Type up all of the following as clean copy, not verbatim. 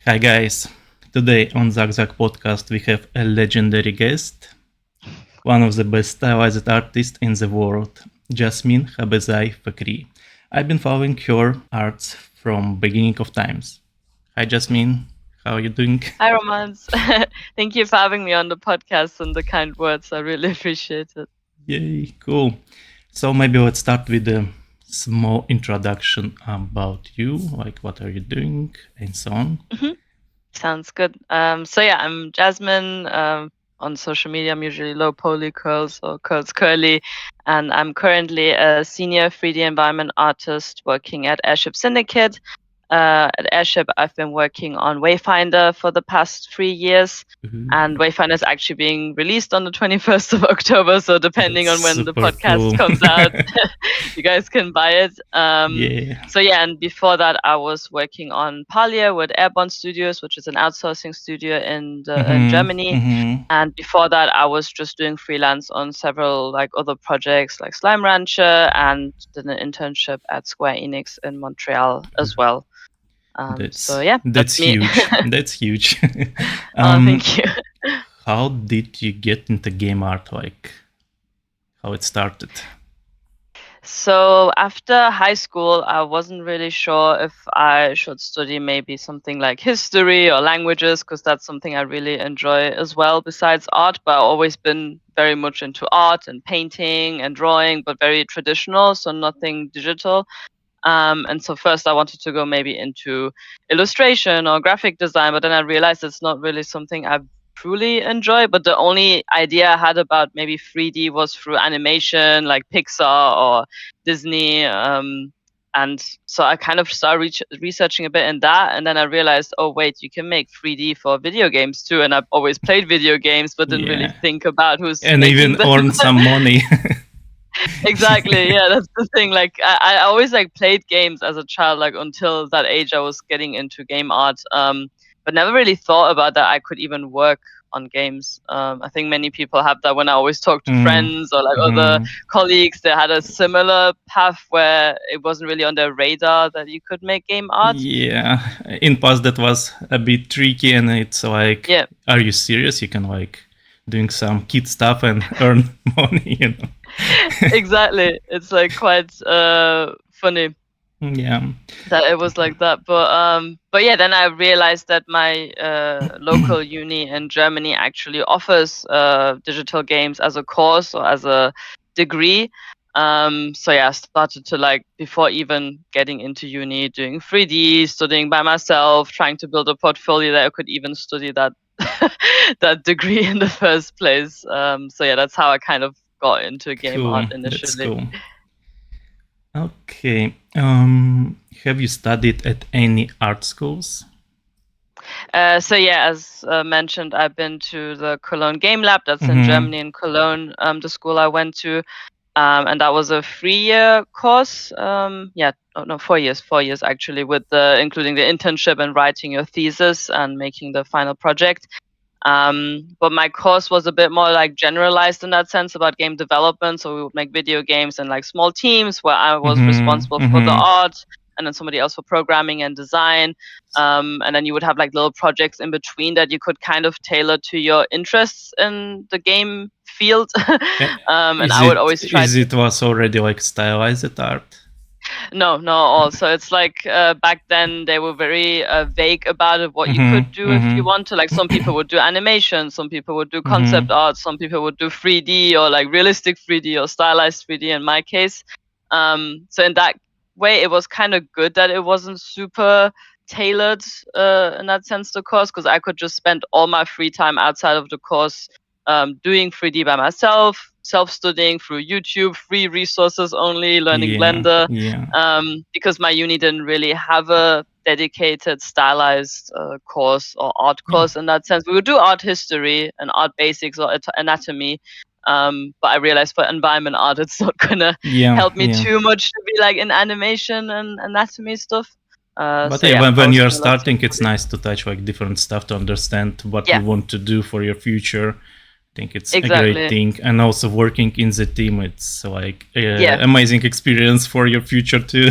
Hi guys, today on ZugZug podcast we have a legendary guest, one of the best stylized artists in the world, Jasmin Habezai-Fekri. I've been following her arts from beginning of times. Hi Jasmin, how are you doing? Hi, Romance. Thank you for having me on the podcast and the kind words. I really appreciate it. Yay, cool. So maybe let's start with a small introduction about you, like what are you doing and so on. Sounds good. I'm Jasmine. On social media, I'm usually low poly curls or curls curly, and I'm currently a senior 3D environment artist working at Airship Syndicate. At Airship, I've been working on Wayfinder for the past 3 years, and Wayfinder is actually being released on the 21st of October. So depending That's on when the super podcast cool. comes out, you guys can buy it. Yeah. And before that, I was working on Palia with Airborne Studios, which is an outsourcing studio in Germany. And before that, I was just doing freelance on several like other projects like Slime Rancher, and did an internship at Square Enix in Montreal as well. That's That's me. huge. That's huge. Thank you. How did you get into game art? Like, how it started? So after high school, I wasn't really sure if I should study maybe something like history or languages, because that's something I really enjoy as well besides art. But I've always been very much into art and painting and drawing, but very traditional, so nothing digital. And so first I wanted to go maybe into illustration or graphic design, but then I realized it's not really something I truly enjoy. But the only idea I had about maybe 3D was through animation, like Pixar or Disney. And so I kind of started researching a bit in that, and then I realized, oh wait, you can make 3D for video games too. And I've always played video games, but didn't really Yeah. think about who's And making even them. earn some money. Exactly, yeah, that's the thing. Like I always like played games as a child, like until that age I was getting into game art. But never really thought about that I could even work on games. I think many people have that. When I always talk to friends or like other colleagues, they had a similar path where it wasn't really on their radar that you could make game art. Yeah. In past that was a bit tricky, and it's like, Yeah, are you serious? You can like doing some kid stuff and earn money, you know? exactly. It's like quite funny Yeah. that it was like that. But yeah, then I realized that my local uni in Germany actually offers digital games as a course or as a degree. I started to, like, before even getting into uni, doing 3D, studying by myself, trying to build a portfolio that I could even study that that degree in the first place. That's how I kind of got into game Cool. art That's initially. cool. Okay. Have you studied at any art schools? As mentioned, I've been to the Cologne Game Lab. That's in Germany, in Cologne, the school I went to. And that was a 3-year course. 4 years actually, with including the internship and writing your thesis and making the final project. But my course was a bit more like generalized in that sense about game development. So we would make video games in like small teams where I was responsible for the art, and then somebody else for programming and design. And then you would have like little projects in between that you could kind of tailor to your interests in the game field. And I would always try Is it was already like stylized art? No, not all. So it's like back then they were very vague about it, what you could do if you want to. Like some people would do animation, some people would do concept art, some people would do 3D or like realistic 3D or stylized 3D in my case. So in that way, it was kind of good that it wasn't super tailored in that sense, the course, because I could just spend all my free time outside of the course doing 3D by myself, self-studying through YouTube, free resources only, learning Blender, because my uni didn't really have a dedicated stylized course or art course in that sense. We would do art history and art basics or anatomy, but I realized for environment art, it's not gonna help me too much to be like in animation and anatomy stuff. When you're starting, it's nice to touch like different stuff to understand what you want to do for your future. I think it's a great thing, and also working in the team, it's like amazing experience for your future too.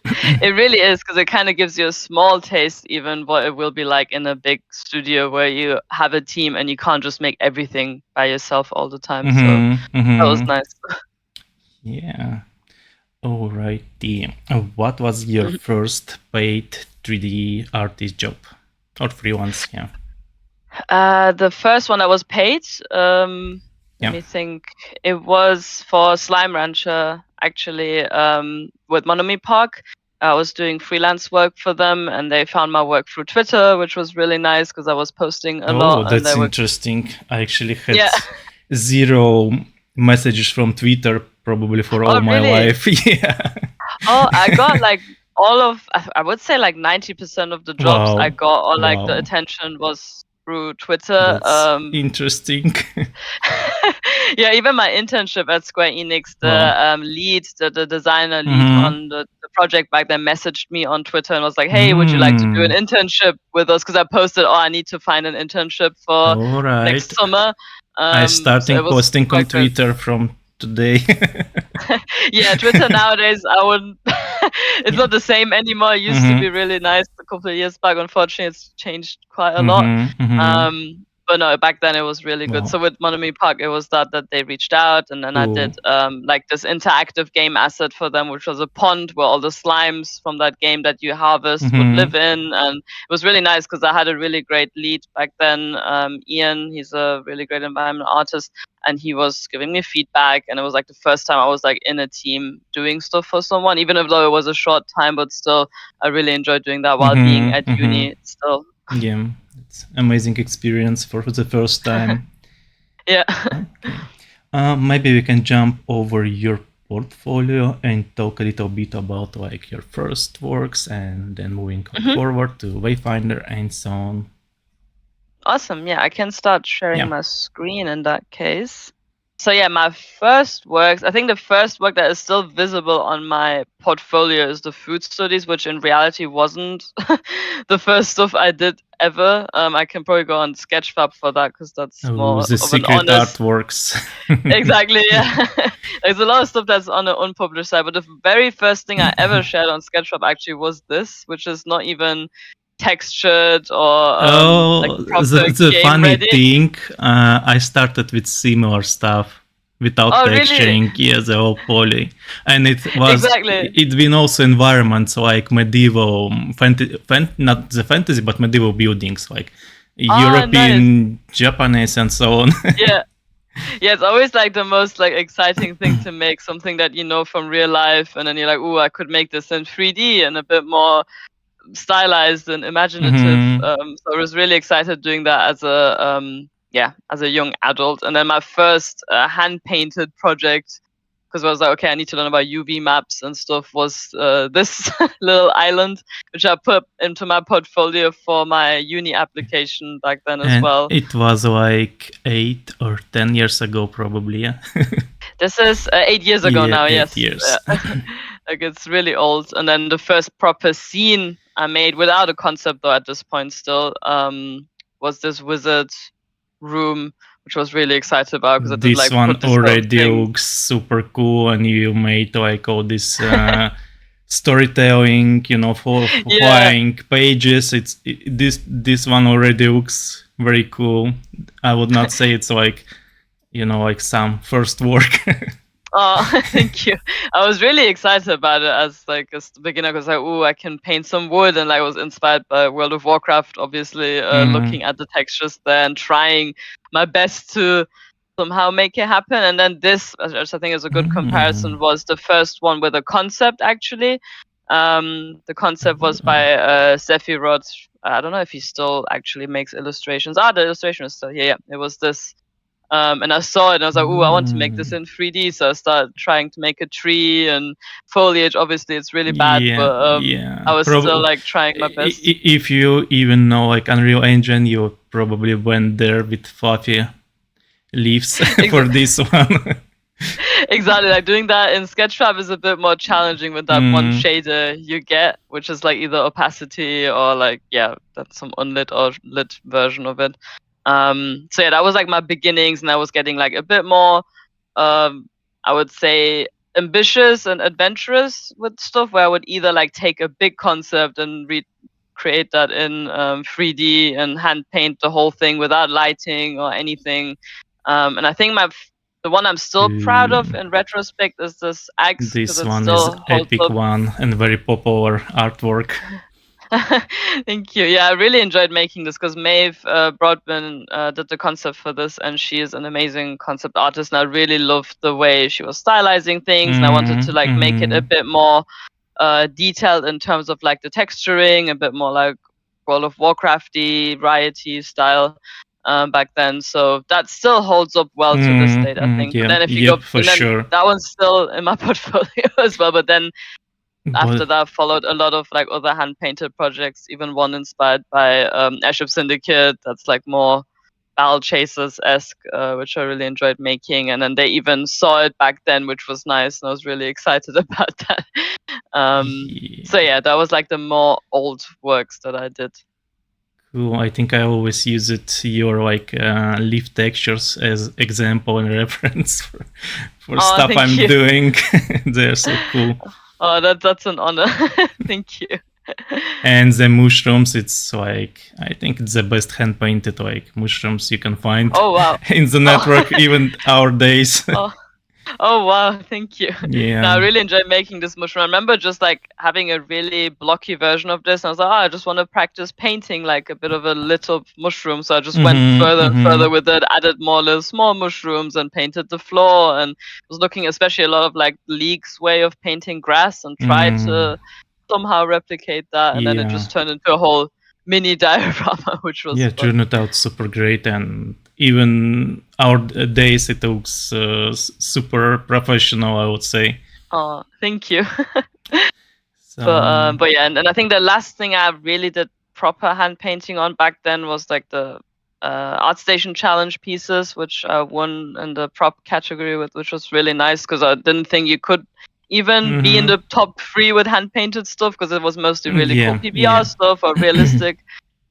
It really is, because it kind of gives you a small taste even what it will be like in a big studio where you have a team and you can't just make everything by yourself all the time. So that was nice. Yeah. Alrighty. What was your first paid 3D artist job? Or freelance, yeah. The first one that was paid, let me think. It was for Slime Rancher, actually, with Monomi Park. I was doing freelance work for them, and they found my work through Twitter, which was really nice because I was posting a lot. Oh, that's interesting. I actually had zero messages from Twitter probably for all my life. Yeah. Oh, I got like I would say like 90% of the jobs I got, or like the attention was through Twitter. That's interesting. Yeah, even my internship at Square Enix, the designer lead on the project back then messaged me on Twitter and was like, "Hey, would you like to do an internship with us?" Because I posted, "Oh, I need to find an internship for next summer." I started posting on Twitter from today. Yeah, Twitter nowadays, I wouldn't. It's not the same anymore. It used to be really nice a couple of years back. Unfortunately, it's changed quite a lot. But no, back then it was really good. So with Monomi Park, it was that they reached out, and then I did like this interactive game asset for them, which was a pond where all the slimes from that game that you harvest would live in, and it was really nice because I had a really great lead back then. Ian, he's a really great environment artist, and he was giving me feedback, and it was like the first time I was like in a team doing stuff for someone, even though it was a short time, but still I really enjoyed doing that while being at uni still. Yeah, it's amazing experience for the first time. Yeah. Okay. Maybe we can jump over your portfolio and talk a little bit about like your first works and then moving forward to Wayfinder and so on. Awesome. Yeah, I can start sharing my screen in that case. So yeah, my first works, I think the first work that is still visible on my portfolio is the food studies, which in reality wasn't the first stuff I did ever. I can probably go on Sketchfab for that because that's more the of secret an honest artworks. Exactly, yeah. There's a lot of stuff that's on the unpublished side, but the very first thing I ever shared on Sketchfab actually was this, which is not even textured or like proper the game funny ready. thing, I started with similar stuff without texturing. Really? Yeah, the whole poly, and it was it's been also environments like medieval not the fantasy but medieval buildings like European, Japanese, and so on. Yeah. Yeah, it's always like the most like exciting thing to make something that you know from real life, and then you're like, "Ooh, I could make this in 3D and a bit more stylized and imaginative." So I was really excited doing that as a young adult. And then my first hand painted project, because I was like, okay, I need to learn about UV maps and stuff, was this little island, which I put into my portfolio for my uni application back then as well. It was like 8 or 10 years ago, probably, yeah. This is 8 years ago now, 8 yes. years. Like it's really old. And then the first proper scene I made without a concept though at this point still was this wizard room, which I was really excited about because I did like one put this already looks super cool, and you made like all this storytelling, for flying pages. This one already looks very cool. I would not say it's like like some first work. Oh, thank you. I was really excited about it as like a beginner because I can paint some wood, and I was inspired by World of Warcraft, obviously, looking at the textures there and trying my best to somehow make it happen. And then this, which I think is a good comparison, was the first one with a concept actually. The concept was by Sephiroth. I don't know if he still actually makes illustrations. The illustration is still here. Yeah, it was this. And I saw it and I was like, "Ooh, I want to make this in 3D." So I started trying to make a tree and foliage. Obviously, it's really bad, but I was still like trying my best. If you even know like Unreal Engine, you probably went there with fluffy leaves for this one. Exactly, like doing that in Sketchfab is a bit more challenging with that one shader you get, which is like either opacity or like that's some unlit or lit version of it. So yeah, that was like my beginnings, and I was getting like a bit more I would say ambitious and adventurous with stuff where I would either like take a big concept and create that in 3D and hand paint the whole thing without lighting or anything. And I think the one I'm still proud of in retrospect is this axe, because This it one is still holds epic up. one and very popular artwork. Thank you. Yeah, I really enjoyed making this because Maeve Broadman did the concept for this, and she is an amazing concept artist. And I really loved the way she was stylizing things, and I wanted to like make it a bit more detailed in terms of like the texturing, a bit more like World of Warcrafty, Riot-y style back then. So that still holds up well to this date, I think. Yeah, But then if you go, for and then sure. that one's still in my portfolio as well. But then after that followed a lot of like other hand painted projects, even one inspired by Airship Syndicate that's like more barrel chasers esque, which I really enjoyed making. And then they even saw it back then, which was nice, and I was really excited about that. So yeah, that was like the more old works that I did. Cool. I think I always use it your like leaf textures as example and reference for stuff I'm doing. They're so cool. Oh, that's an honor. Thank you. And the mushrooms, it's like, I think it's the best hand painted like mushrooms you can find in the network, even our days. Oh wow, thank you. Yeah. No, I really enjoyed making this mushroom. I remember just like having a really blocky version of this. And I was like, I just want to practice painting like a bit of a lit up mushroom. So I just went further and further with it, added more little small mushrooms and painted the floor, and was looking especially a lot of like League's way of painting grass and tried to somehow replicate that. And then it just turned into a whole mini diorama, which was fun. Turned out super great, and even our days it looks super professional, I would say. Oh, thank you. But yeah, and I think the last thing I really did proper hand painting on back then was like the Artstation challenge pieces, which I won in the prop category with, which was really nice because I didn't think you could even be in the top 3 with hand painted stuff, because it was mostly really cool PBR stuff or realistic.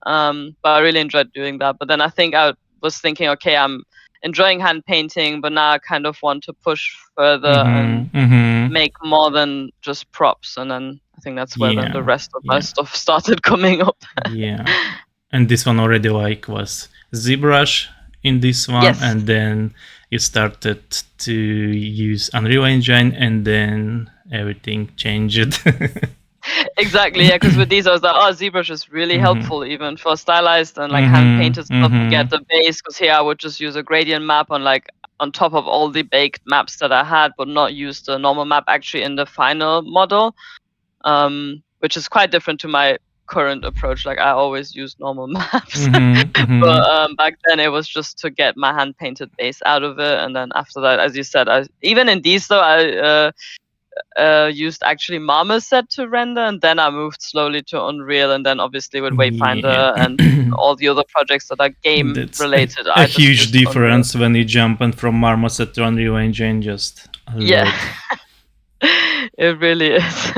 But I really enjoyed doing that. But then I think I was thinking, okay, I'm enjoying hand painting, but now I kind of want to push further and make more than just props. And then I think that's where then the rest of my stuff started coming up. And this one already like was ZBrush in this one, and then you started to use Unreal Engine, and then everything changed. Exactly, yeah, because with these I was like, oh, ZBrush is really helpful even for stylized and like hand painted stuff to get the base, because here I would just use a gradient map on top of all the baked maps that I had, but not use the normal map actually in the final model, which is quite different to my current approach. Like I always use normal maps. But back then it was just to get my hand painted base out of it, and then after that, as you said, even in these though I used actually Marmoset to render, and then I moved slowly to Unreal, and then obviously with Wayfinder and all the other projects that are game related. A huge difference Unreal. When you jump from Marmoset to Unreal Engine, just it really is.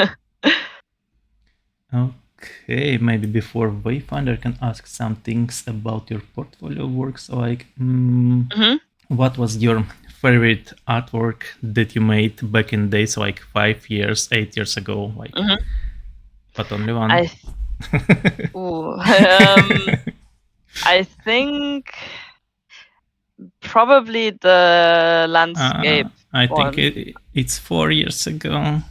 Okay, maybe before Wayfinder, I can ask some things about your portfolio works. Like, what was your favorite artwork that you made back in days, like 5 years, 8 years ago? Like, but only one. I think probably the landscape. I think it's 4 years ago.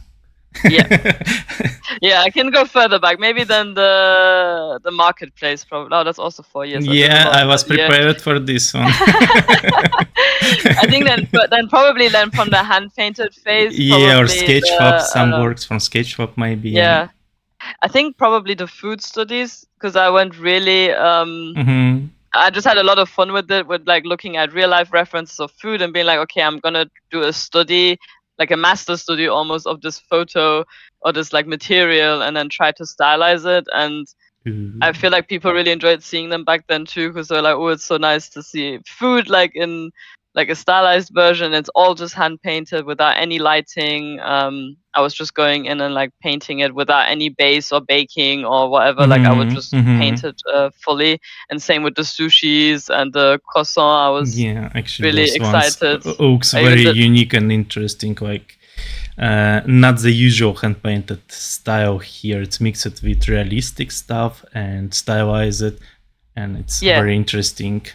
Yeah, I can go further back. Maybe then the marketplace. Probably. Oh, that's also 4 years. I was prepared for this one. I think then probably from the hand painted phase. Or Sketchfab. Some works from Sketchfab maybe. Yeah, I think probably the food studies, because I went really. I just had a lot of fun with it, with like looking at real life references of food and being like, okay, I'm gonna do a study, like a master study almost, of this photo or this like material, and then try to stylize it. And I feel like people really enjoyed seeing them back then too, because they're like, oh, it's so nice to see food like in like a stylized version. It's all just hand painted without any lighting. I was just going in and like painting it without any base or baking or whatever. Like I would just paint it fully. And same with the sushis and the croissant. I was actually really excited. Looks very unique and interesting. Like Not the usual hand painted style here. It's mixed with realistic stuff and stylized, and it's very interesting.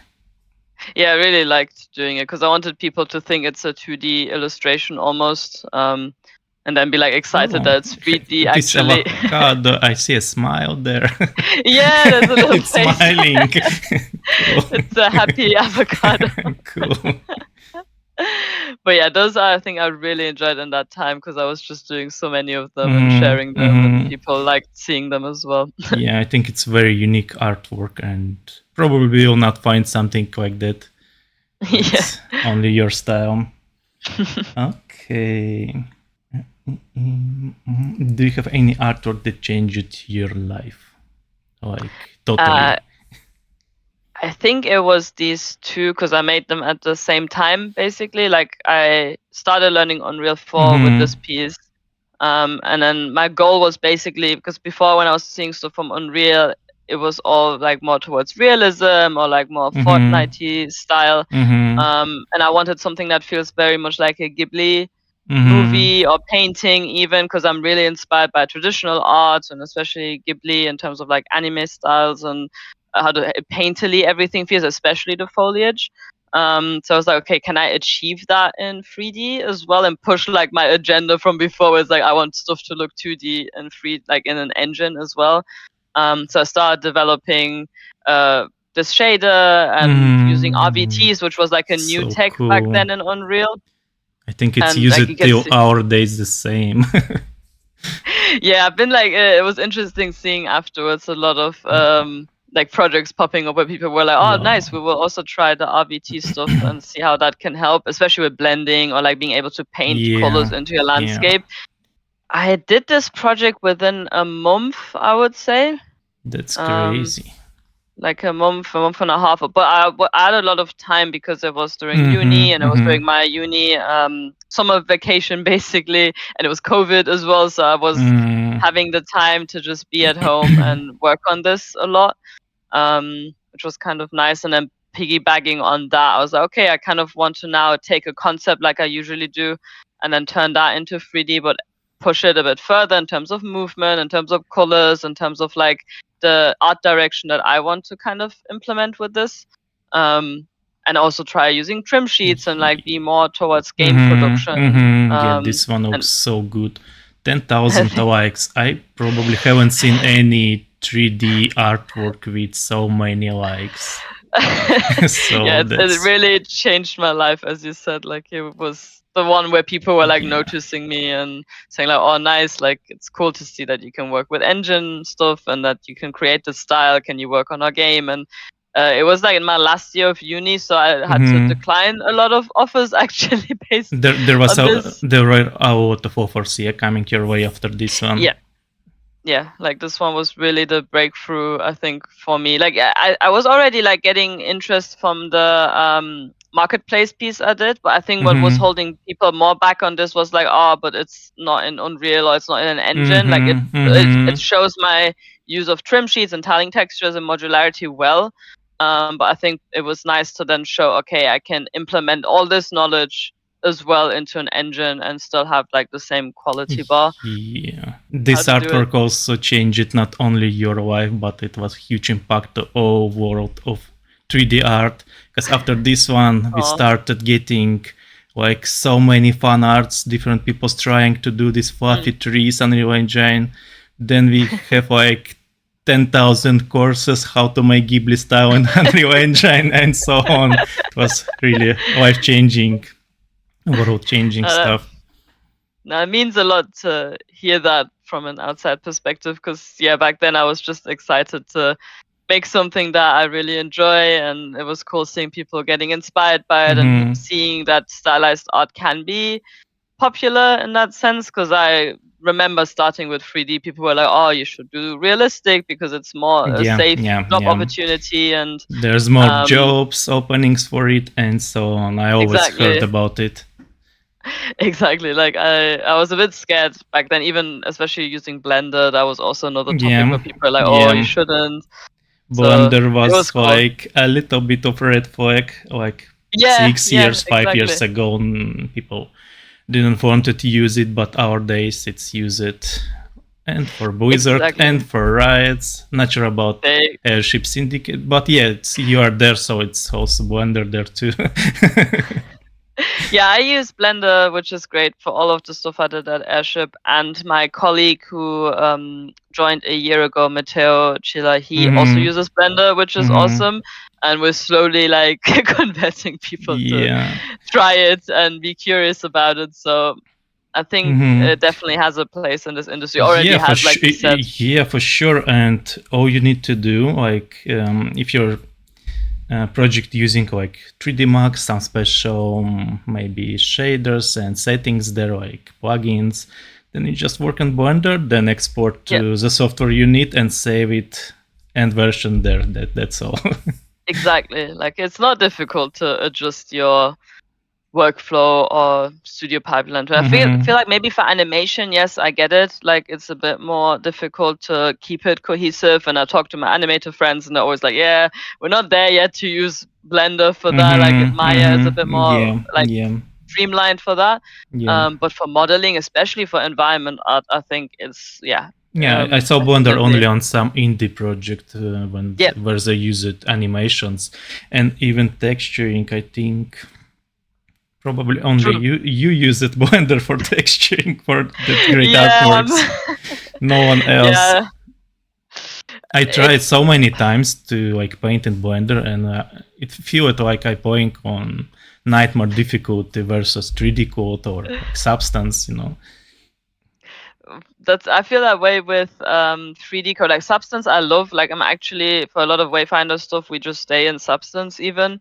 Yeah, I really liked doing it because I wanted people to think it's a 2D illustration almost, and then be like excited that it's 3D this actually. Avocado, I see a smile there. Yeah, there's a little it's face. Smiling. Cool. It's a happy avocado. Cool. But yeah, those are, I think I really enjoyed in that time because I was just doing so many of them and sharing them, and people liked seeing them as well. Yeah, I think it's very unique artwork, and probably you'll not find something like that. It's only your style. Okay. Do you have any artwork that changed your life? Like, totally. I think it was these two because I made them at the same time, basically. Like, I started learning Unreal 4 with this piece. And then my goal was basically, because before when I was seeing stuff from Unreal, it was all like more towards realism or like more Fortnite-y style. And I wanted something that feels very much like a Ghibli movie or painting, even because I'm really inspired by traditional art and especially Ghibli in terms of like anime styles and how painterly everything feels, especially the foliage. So I was like, okay, can I achieve that in 3D as well and push like my agenda from before was like I want stuff to look 2D and like in an engine as well. So I started developing this shader and using RVTs, which was like a new tech back then in Unreal. I think it's used till our days the same. Yeah, I've been like, it was interesting seeing afterwards a lot of like projects popping up where people were like, oh, nice, we will also try the RVT stuff and see how that can help, especially with blending or like being able to paint colors into your landscape. I did this project within a month, I would say. That's crazy. Like a month and a half. But I had a lot of time because it was during uni and it was during my uni summer vacation, basically. And it was COVID as well. So I was having the time to just be at home and work on this a lot, which was kind of nice. And then piggybacking on that, I was like, okay, I kind of want to now take a concept like I usually do and then turn that into 3D, but push it a bit further in terms of movement, in terms of colors, in terms of like the art direction that I want to kind of implement with this, and also try using trim sheets and like be more towards game production. Yeah, this one looks so good. 10,000 likes. I probably haven't seen any 3D artwork with so many likes. So yeah, it really changed my life, as you said. Like, it was the one where people were like noticing me and saying like, oh, nice, like it's cool to see that you can work with engine stuff and that you can create the style. Can you work on our game? And it was like in my last year of uni, so I had to decline a lot of offers actually based there was on this. There were a lot of offers coming your way after this one. Yeah, like this one was really the breakthrough, I think, for me. Like I was already like getting interest from the marketplace piece I did, but I think what was holding people more back on this was like, oh, but it's not in Unreal or it's not in an engine. Like it shows my use of trim sheets and tiling textures and modularity well. But I think it was nice to then show, okay, I can implement all this knowledge as well into an engine and still have like the same quality bar. Yeah, this artwork also changed not only your life, but it was huge impact to all world of 3D art, because after this one we started getting like so many fan arts, different people trying to do these fluffy trees on Unreal Engine. Then we have like 10,000 courses how to make Ghibli style in Unreal Engine and so on. It was really life-changing, world-changing stuff. Now it means a lot to hear that from an outside perspective, because back then I was just excited to make something that I really enjoy, and it was cool seeing people getting inspired by it and seeing that stylized art can be popular in that sense, because I remember starting with 3D, people were like, oh, you should do realistic because it's more a safe job opportunity and there's more jobs openings for it and so on. I always heard about it. Exactly. Like I was a bit scared back then, even especially using Blender. That was also another topic where people were like, oh, you shouldn't. Blender was cool. Like a little bit of red flag like 6 years, 5 years ago. People didn't want to use it, but nowadays it's used and for Blizzard and for Riots. Not sure about Airship Syndicate, but yeah, you are there, so it's also Blender there too. Yeah, I use Blender, which is great for all of the stuff I did at Airship. And my colleague who joined a year ago, Matteo Chila, he also uses Blender, which is awesome. And we're slowly like converting people to try it and be curious about it. So I think it definitely has a place in this industry. Already has, like you said. Yeah, for sure. And all you need to do, like, if you're project using like 3D Max, some special maybe shaders and settings there, like plugins, then you just work on Blender, then export to the software you need and save it and version there. That's all. Exactly. Like, it's not difficult to adjust your workflow or studio pipeline. I feel like maybe for animation, yes, I get it. Like, it's a bit more difficult to keep it cohesive. And I talk to my animator friends, and they're always like, "Yeah, we're not there yet to use Blender for that. Like, Maya is a bit more streamlined for that. But for modeling, especially for environment art, I think it's I saw Blender only on some indie project where they used animations and even texturing. I think probably only you use it Blender for texturing for the great artworks. No one else. I tried so many times to like paint in Blender, and it felt like I playing on Nightmare difficulty versus 3D Code or like Substance, you know. I feel that way with 3D code. Like Substance, I love. Like, I'm actually, for a lot of Wayfinder stuff, we just stay in Substance even,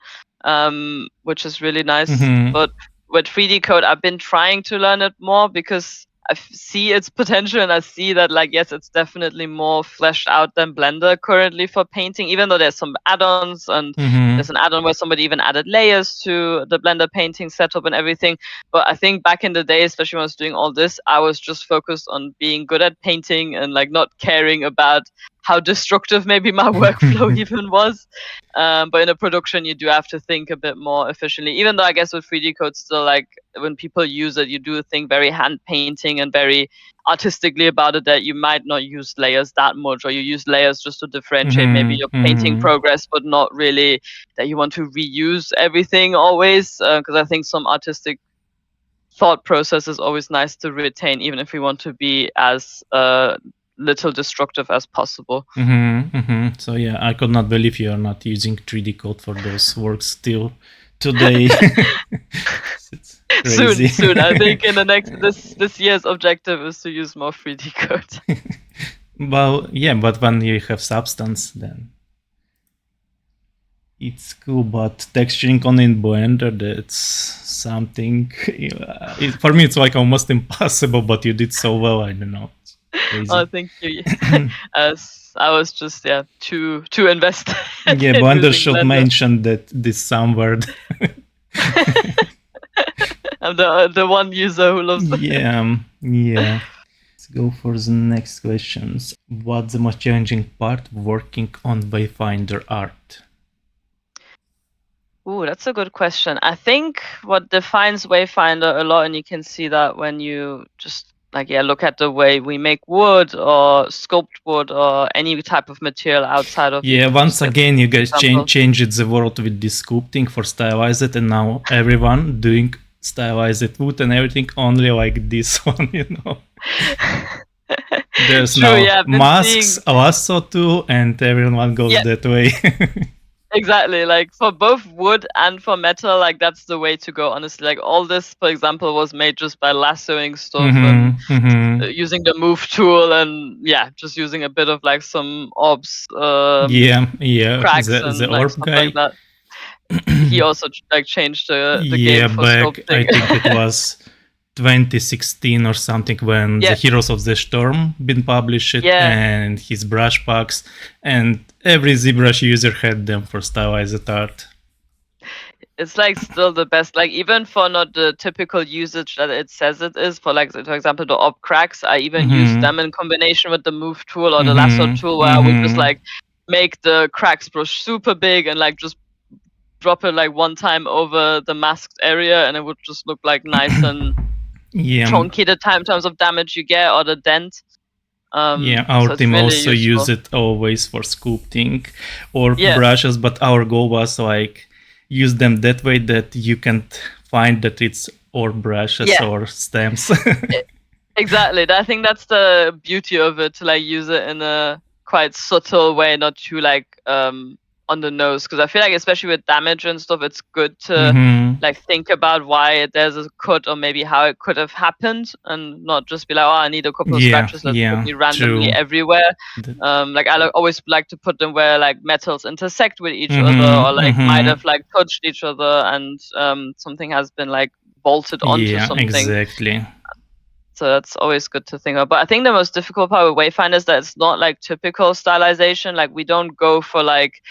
which is really nice. But with 3D code, I've been trying to learn it more because I see its potential, and I see that, like, yes, it's definitely more fleshed out than Blender currently for painting, even though there's some add-ons, and there's an add-on where somebody even added layers to the Blender painting setup and everything. But I think back in the day, especially when I was doing all this, I was just focused on being good at painting and like not caring about how destructive maybe my workflow even was. But in a production, you do have to think a bit more efficiently, even though I guess with 3D code still, like, when people use it, you do think very hand painting and very artistically about it, that you might not use layers that much, or you use layers just to differentiate maybe your painting progress, but not really that you want to reuse everything always, because I think some artistic thought process is always nice to retain, even if we want to be as little destructive as possible. So yeah, I could not believe you are not using 3D code for those works still today. Soon. I think in the next this year's objective is to use more 3D code. Well, yeah, but when you have Substance, then it's cool. But texturing on in Blender, that's something. For me, it's like almost impossible. But you did so well. I don't know. Oh, thank you. As I was just too invested. Yeah, Blender should mention that this somewhere. I'm the one user who loves it. Yeah. Let's go for the next questions. What's the most challenging part working on Wayfinder art? Ooh, that's a good question. I think what defines Wayfinder a lot, and you can see that when you just look at the way we make wood or sculpt wood or any type of material outside of. Yeah, once again, you guys changed the world with this sculpting for Stylized, and now everyone doing Stylized wood and everything only like this one, you know. There's now masks, a lasso tool, and everyone goes that way. Exactly, like for both wood and for metal, like that's the way to go, honestly. Like all this, for example, was made just by lassoing stuff and using the move tool, and just using a bit of like some orbs, cracks the like orb stuff guy. like that. He also like changed the game for sculpting. I think it was 2016 or something when the Heroes of the Storm been published and his brush packs, and every ZBrush user had them for Stylized art. It's like still the best, like even for not the typical usage that it says it is, for like, for example, the orb cracks, I even use them in combination with the move tool or the lasso tool, where I would just like make the cracks brush super big and like just drop it like one time over the masked area, and it would just look like nice and chunky the times of damage you get or the dent. Our so team really also useful. use it always for sculpting or brushes, but our goal was like use them that way that you can't find that it's or brushes or stamps. Exactly. I think that's the beauty of it, to like use it in a quite subtle way, not too like on the nose, because I feel like especially with damage and stuff, it's good to like think about why there's a cut or maybe how it could have happened, and not just be like, oh, I need a couple of scratches, let's put me randomly everywhere. Like I always like to put them where like metals intersect with each other, or like might have like touched each other, and something has been like bolted onto something. Exactly. So that's always good to think of. But I think the most difficult part with Wayfinder is that it's not like typical stylization. Like we don't go for like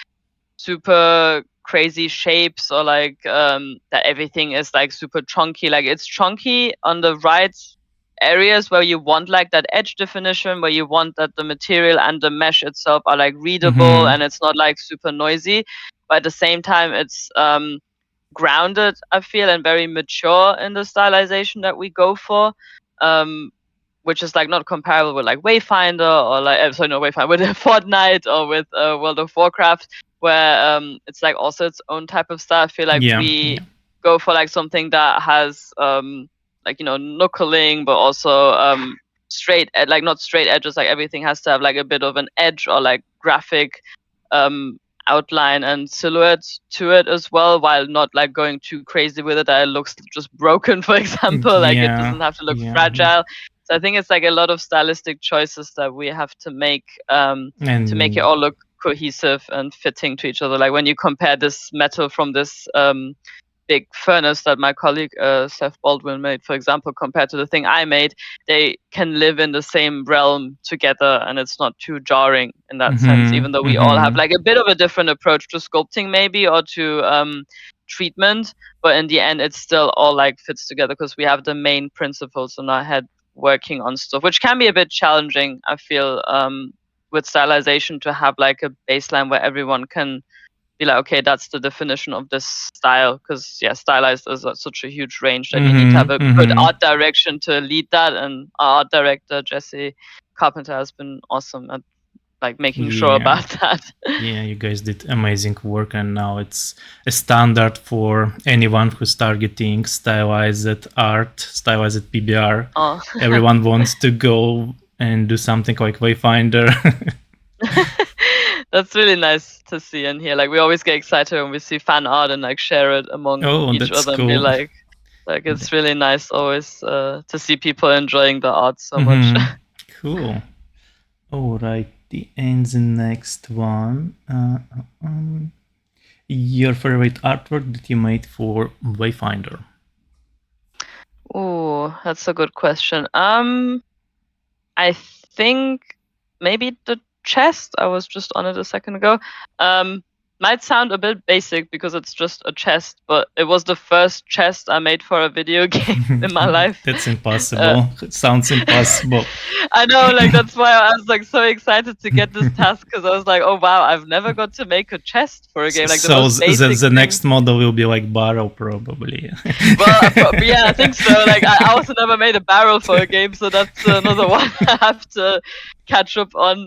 super crazy shapes or like that everything is like super chunky. Like it's chunky on the right areas where you want like that edge definition, where you want that the material and the mesh itself are like readable and it's not like super noisy. But at the same time, it's grounded, I feel, and very mature in the stylization that we go for. Which is like not comparable with like Wayfinder or like Wayfinder with Fortnite or with World of Warcraft, where it's like also its own type of style. I feel like we go for like something that has like knuckling, but also straight like not straight edges. Like everything has to have like a bit of an edge or like graphic outline and silhouette to it as well, while not like going too crazy with it that it looks just broken, for example. Like it doesn't have to look fragile. So I think it's like a lot of stylistic choices that we have to make to make it all look cohesive and fitting to each other. Like when you compare this metal from this big furnace that my colleague Seth Baldwin made, for example, compared to the thing I made, they can live in the same realm together, and it's not too jarring in that sense, even though we all have like a bit of a different approach to sculpting maybe, or to treatment, but in the end it still all like fits together because we have the main principles in our head working on stuff, which can be a bit challenging, I feel, with stylization, to have like a baseline where everyone can be like, okay, that's the definition of this style, because stylized is such a huge range that you need to have a good art direction to lead that, and our art director Jesse Carpenter has been awesome at like making sure about that. You guys did amazing work, and now it's a standard for anyone who's targeting stylized art, stylized PBR. Everyone wants to go and do something like Wayfinder. That's really nice to see and hear. Like we always get excited when we see fan art and like share it among each other and be like it's really nice always to see people enjoying the art so much. Cool. Alrighty, and the next one, your favorite artwork that you made for Wayfinder? Oh, that's a good question. I think maybe the chest. I was just on it a second ago. Might sound a bit basic because it's just a chest, but it was the first chest I made for a video game in my life. That's impossible. It sounds impossible. I know, like that's why I was like so excited to get this task, because I was like, oh wow, I've never got to make a chest for a game. Like the next model will be like barrel probably. Well, I think so. Like I also never made a barrel for a game, so that's another one I have to catch up on.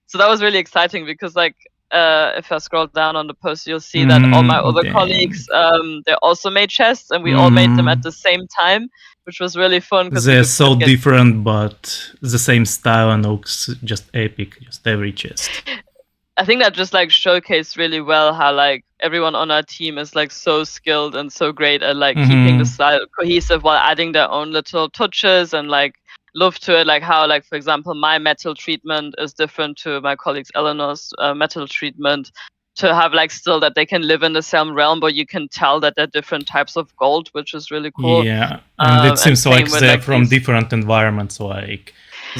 So that was really exciting because like if I scroll down on the post, you'll see that all my other colleagues they also made chests, and we all made them at the same time, which was really fun because they're so different, but the same style and looks just epic. Just every chest. I think that just like showcased really well how like everyone on our team is like so skilled and so great at like keeping the style cohesive while adding their own little touches and like love to it. Like how, like for example, my metal treatment is different to my colleagues Eleanor's metal treatment, to have like still that they can live in the same realm, but you can tell that they're different types of gold, which is really cool. Yeah, and it seems like they're from different environments. Like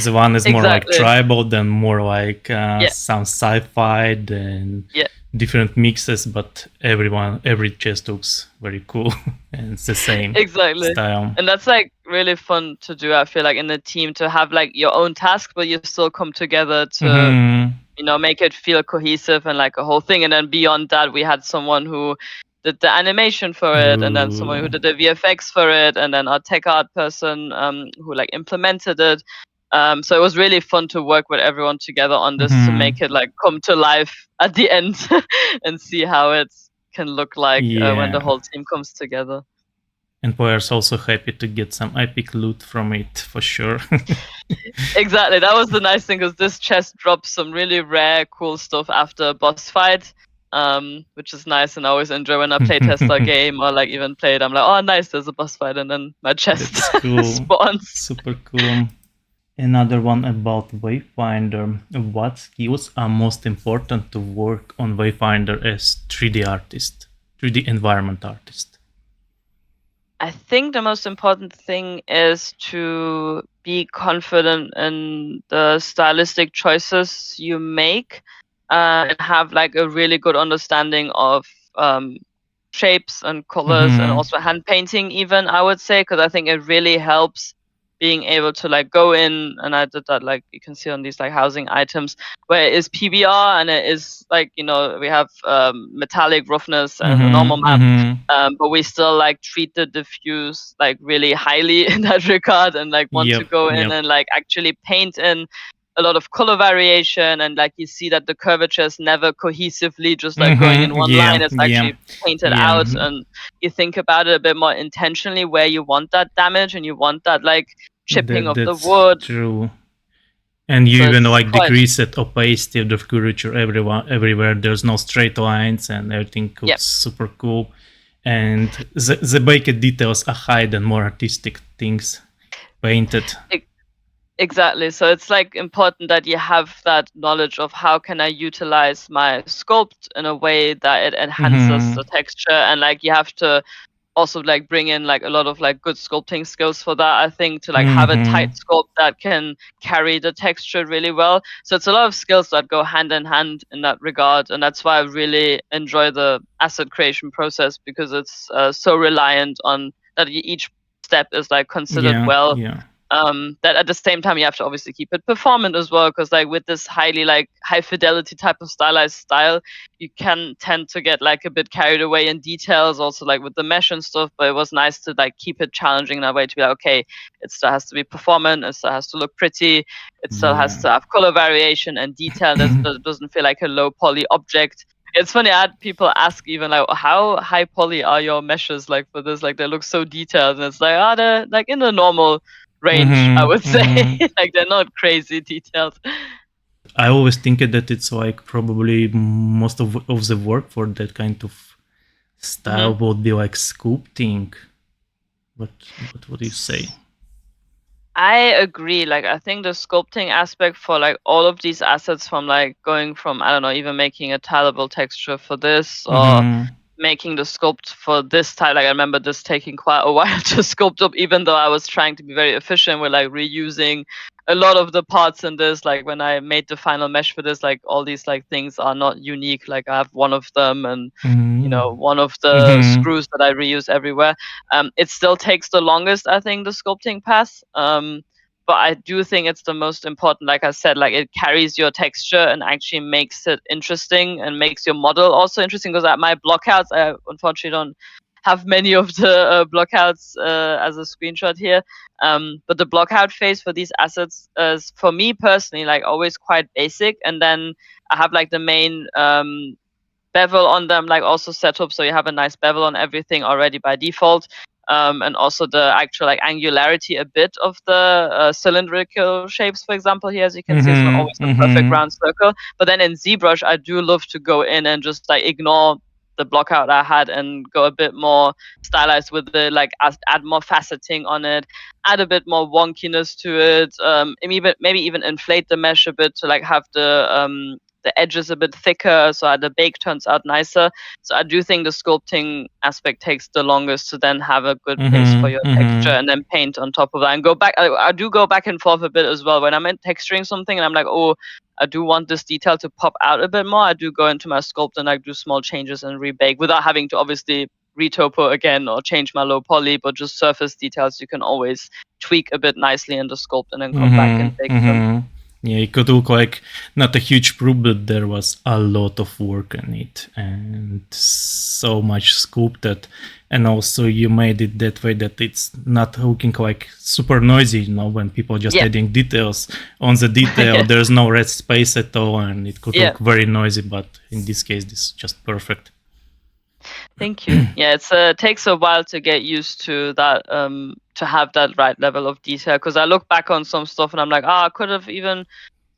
the one is more like tribal, then more like some sci-fi and different mixes, but every chest looks very cool and it's the same style. And that's like really fun to do, I feel like, in a team, to have like your own task, but you still come together to make it feel cohesive and like a whole thing. And then beyond that, we had someone who did the animation for it, and then someone who did the VFX for it, and then a tech art person who like implemented it. So it was really fun to work with everyone together on this to make it like come to life at the end and see how it can look like when the whole team comes together. And players also happy to get some epic loot from it, for sure. Exactly, that was the nice thing, because this chest drops some really rare, cool stuff after a boss fight, which is nice. And I always enjoy when I play test a game or like even play it. I'm like, oh, nice, there's a boss fight, and then my chest spawns. Super cool. Another one about Wayfinder. What skills are most important to work on Wayfinder as 3D artist, 3D environment artist? I think the most important thing is to be confident in the stylistic choices you make, and have like a really good understanding of shapes and colors, and also hand painting even, I would say, because I think it really helps being able to like go in, and I did that, like you can see on these like housing items, where it is PBR and it is like, you know, we have metallic roughness and a normal map, but we still like treat the diffuse like really highly in that regard, and like want to go in and like actually paint in a lot of color variation, and like you see that the curvature is never cohesively just like going in one line. It's actually painted out, and you think about it a bit more intentionally where you want that damage and you want that like chipping of the wood. True. And you even like decrease it opacity of the curvature everywhere. There's no straight lines, and everything looks super cool. And the baked details are hidden, more artistic things painted. Exactly. So it's like important that you have that knowledge of how can I utilize my sculpt in a way that it enhances the texture, and like you have to also like bring in like a lot of like good sculpting skills for that, I think, to like have a tight sculpt that can carry the texture really well. So it's a lot of skills that go hand in hand in that regard, and that's why I really enjoy the asset creation process, because it's so reliant on that each step is like considered well. That at the same time you have to obviously keep it performant as well, because like with this highly like high fidelity type of stylized style, you can tend to get like a bit carried away in details also, like with the mesh and stuff. But it was nice to like keep it challenging in that way, to be like, okay, it still has to be performant, it still has to look pretty, it still has to have color variation and detail. It doesn't feel like a low poly object. It's funny, I had people ask even like, how high poly are your meshes like for this? Like they look so detailed, and it's like, they're like in the normal range, I would say. Like they're not crazy detailed. I always think that it's like probably most of the work for that kind of style would be like sculpting. What do you say? I agree. Like I think the sculpting aspect for like all of these assets, from like going from, I don't know, even making a tileable texture for this, or making the sculpt for this tile. Like I remember this taking quite a while to sculpt up, even though I was trying to be very efficient with like reusing a lot of the parts in this. Like when I made the final mesh for this, like all these like things are not unique. Like I have one of them, and you know, one of the screws that I reuse everywhere. It still takes the longest, I think, the sculpting path. But I do think it's the most important. Like I said, like it carries your texture and actually makes it interesting and makes your model also interesting. Because at my blockouts, I unfortunately don't have many of the blockouts as a screenshot here. But the blockout phase for these assets is, for me personally, like always quite basic. And then I have like the main bevel on them, like also set up, so you have a nice bevel on everything already by default. And also the actual like angularity a bit of the cylindrical shapes, for example, here, as you can see, it's not always a perfect round circle. But then in ZBrush, I do love to go in and just like ignore the blockout I had and go a bit more stylized with it, like add more faceting on it, add a bit more wonkiness to it, maybe even inflate the mesh a bit to like have the edges a bit thicker, so the bake turns out nicer. So I do think the sculpting aspect takes the longest to then have a good base for your texture, and then paint on top of that and go back. I do go back and forth a bit as well when I'm texturing something and I'm like, oh, I do want this detail to pop out a bit more. I do go into my sculpt and like do small changes and rebake without having to obviously retopo again or change my low poly, but just surface details you can always tweak a bit nicely in the sculpt and then come back and bake them. Yeah, it could look like not a huge proof, but there was a lot of work on it and so much sculpted. And also you made it that way that it's not looking like super noisy, when people just adding details on the detail. There's no red space at all, and it could look very noisy, but in this case, this is just perfect. Thank you. Yeah, it takes a while to get used to that, to have that right level of detail. Because I look back on some stuff and I'm like, I could have even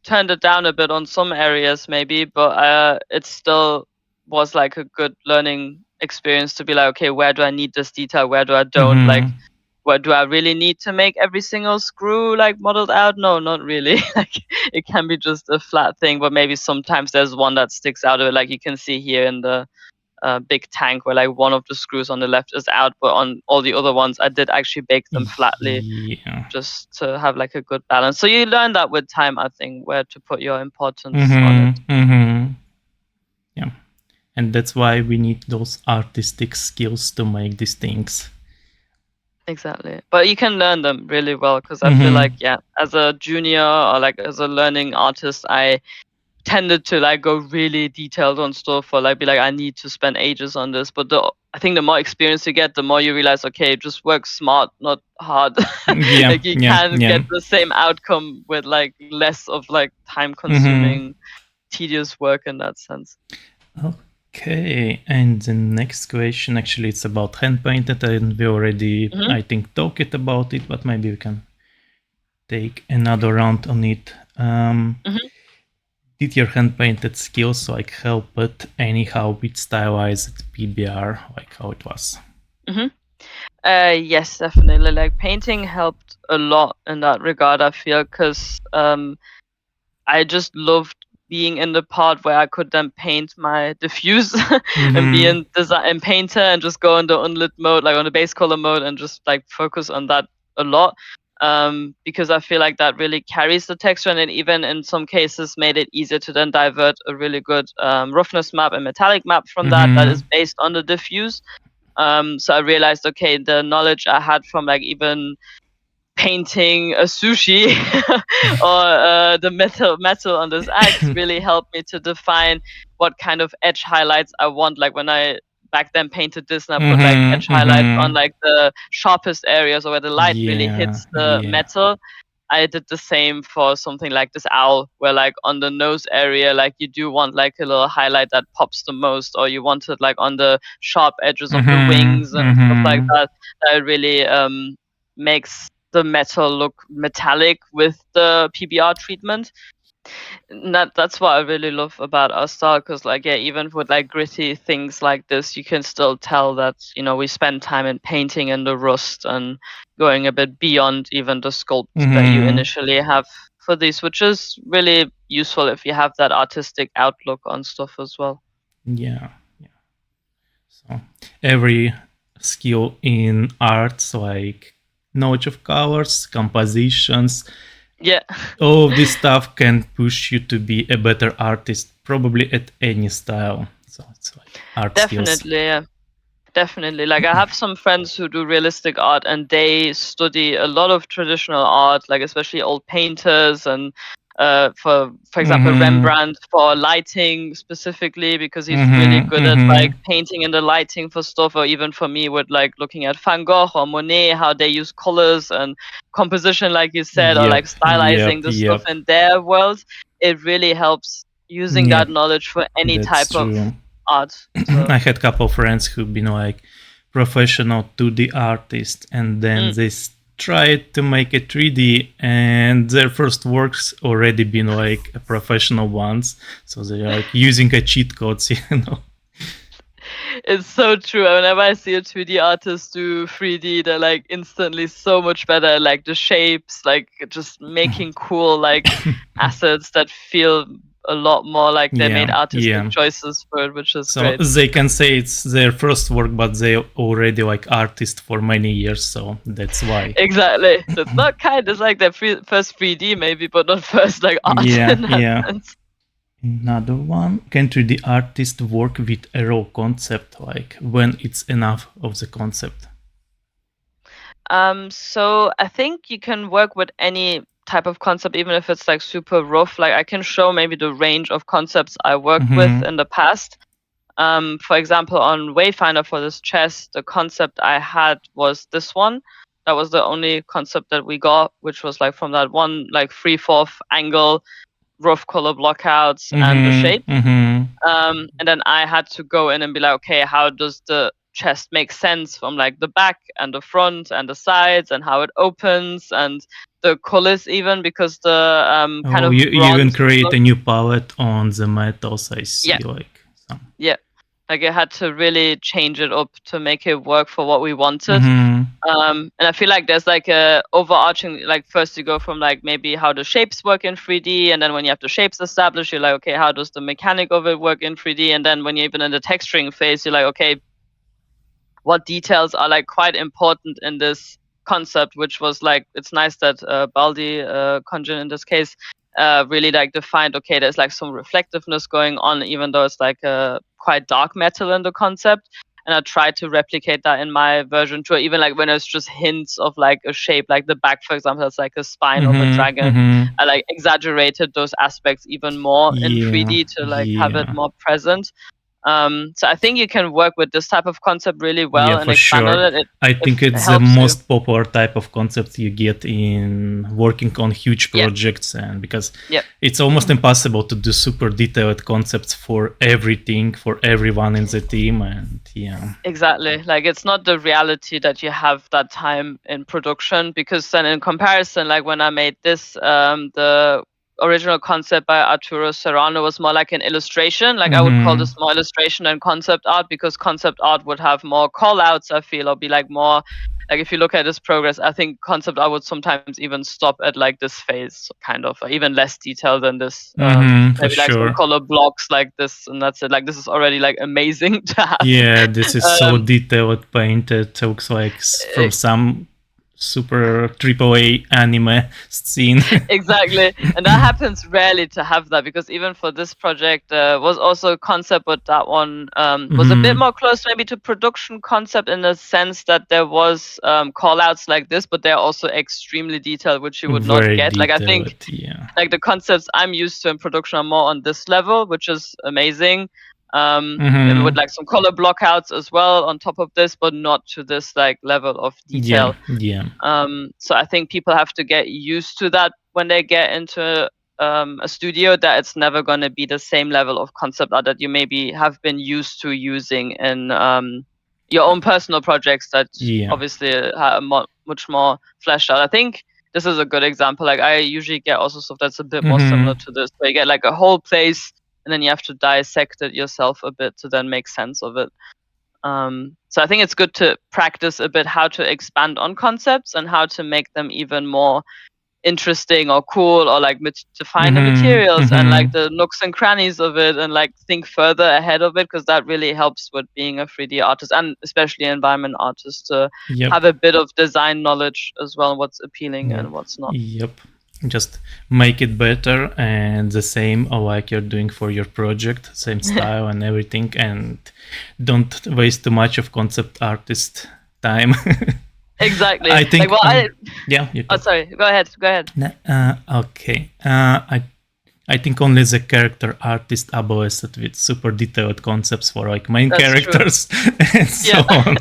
turned it down a bit on some areas maybe, but it still was like a good learning experience to be like, okay, where do I need this detail? Where do I don't? Like, where do I really need to make every single screw like modeled out? No, not really. Like, it can be just a flat thing, but maybe sometimes there's one that sticks out of it. Like you can see here in the big tank where like one of the screws on the left is out, but on all the other ones I did actually bake them flatly, just to have like a good balance. So you learn that with time, I think, where to put your importance on it. Yeah, and that's why we need those artistic skills to make these things. Exactly, but you can learn them really well, because I feel like, as a junior or like as a learning artist, I tended to like go really detailed on stuff, or like be like, I need to spend ages on this. But I think the more experience you get, the more you realize, okay, just work smart, not hard. Like you can get the same outcome with like less of like time consuming, tedious work in that sense. Okay, and the next question, actually, it's about Handpainted, and we already, I think, talked about it, but maybe we can take another round on it. Did your Handpainted skills like help it anyhow with Stylized PBR, like how it was? Yes, definitely. Like painting helped a lot in that regard, I feel, because I just loved being in the part where I could then paint my diffuse and be in design painter and just go on the unlit mode, like on the base color mode, and just like focus on that a lot. Because I feel like that really carries the texture, and it even in some cases made it easier to then divert a really good roughness map and metallic map from that is based on the diffuse. So I realized, okay, the knowledge I had from like even painting a sushi or the metal on this axe really helped me to define what kind of edge highlights I want. Like when I back then painted this and I put like edge highlights on like the sharpest areas or where the light really hits the metal. I did the same for something like this owl, where like on the nose area, like you do want like a little highlight that pops the most, or you want it like on the sharp edges of the wings and stuff like that. That really makes the metal look metallic with the PBR treatment. And that's what I really love about our style, because like even with like gritty things like this, you can still tell that we spend time in painting and the rust and going a bit beyond even the sculpt that you initially have for these, which is really useful if you have that artistic outlook on stuff as well. Yeah. So every skill in arts, like knowledge of colors, compositions, all of this stuff can push you to be a better artist, probably at any style. So it's like art skills. Definitely. Like I have some friends who do realistic art, and they study a lot of traditional art, like especially old painters, and for example Rembrandt for lighting specifically, because he's really good at like painting in the lighting for stuff, or even for me with like looking at Van Gogh or Monet, how they use colors and composition, like you said, or like stylizing the stuff in their world. It really helps using that knowledge for any type of art. So. I had a couple of friends who've been like professional 2D artists, and then they tried to make a 3D, and their first works already been like professional ones. So they're like using a cheat codes, It's so true. Whenever I see a 2D artist do 3D, they're like instantly so much better. Like the shapes, like just making cool like assets that feel a lot more like they made artistic choices for it, which is great. So they can say it's their first work, but they already like artists for many years, so that's why. Exactly. So it's not it's like their first 3D maybe, but not first like art in that sense. Another one, can 3D artist work with a raw concept, like when it's enough of the concept? So I think you can work with any type of concept, even if it's like super rough, like I can show maybe the range of concepts I worked with in the past. For example, on Wayfinder for this chest, the concept I had was this one. That was the only concept that we got, which was like from that one like 3/4 angle, rough color blockouts and the shape. And then I had to go in and be like, okay, how does the chest make sense from like the back and the front and the sides, and how it opens and the colors even, because the kind of you even bronze create a new palette on the metals, I see. Yeah. Like some. Yeah. Like I had to really change it up to make it work for what we wanted. And I feel like there's like a overarching, like first you go from like maybe how the shapes work in 3D, and then when you have the shapes established, you're like, okay, how does the mechanic of it work in 3D? And then when you're even in the texturing phase, you're like, okay, what details are like quite important in this concept, which was like, it's nice that Baldi, Conjun in this case, really like defined, okay, there's like some reflectiveness going on, even though it's like a quite dark metal in the concept. And I tried to replicate that in my version too, even like when it's just hints of like a shape, like the back, for example, that's like a spine of a dragon. I like exaggerated those aspects even more in 3D to like have it more present. So I think you can work with this type of concept really well and expand on it. I think it's the most popular type of concept you get in working on huge projects, and because it's almost impossible to do super detailed concepts for everything, for everyone in the team, and exactly, like it's not the reality that you have that time in production, because then in comparison, like when I made this, the original concept by Arturo Serrano was more like an illustration. Like I would call this more illustration than concept art, because concept art would have more call outs, I feel, or be like more like, if you look at this progress, I think concept art would sometimes even stop at like this phase, kind of, or even less detail than this. Maybe like some color blocks like this, and that's it. Like this is already like amazing to have. Yeah, this is so detailed painted. It looks like from some super AAA anime scene. Exactly, and that happens rarely to have that, because even for this project was also a concept, but that one was a bit more close maybe to production concept, in the sense that there was call outs like this, but they're also extremely detailed, which you would not get. Like I think like the concepts I'm used to in production are more on this level, which is amazing. Maybe with like some color blockouts as well on top of this, but not to this like level of detail. So I think people have to get used to that when they get into a studio, that it's never going to be the same level of concept art that you maybe have been used to using in your own personal projects that obviously are much more fleshed out. I think this is a good example. Like I usually get also stuff that's a bit more similar to this, where you get like a whole place and then you have to dissect it yourself a bit to then make sense of it. So I think it's good to practice a bit how to expand on concepts and how to make them even more interesting or cool, or like define the materials and like the nooks and crannies of it, and like think further ahead of it, because that really helps with being a 3D artist, and especially environment artist, to have a bit of design knowledge as well, what's appealing and what's not. Just make it better, and the same like you're doing for your project, same style and everything, and don't waste too much of concept artist time. Exactly. I think like, sorry, go ahead. Okay. I think only the character artist are blessed with super detailed concepts for like main characters and so on.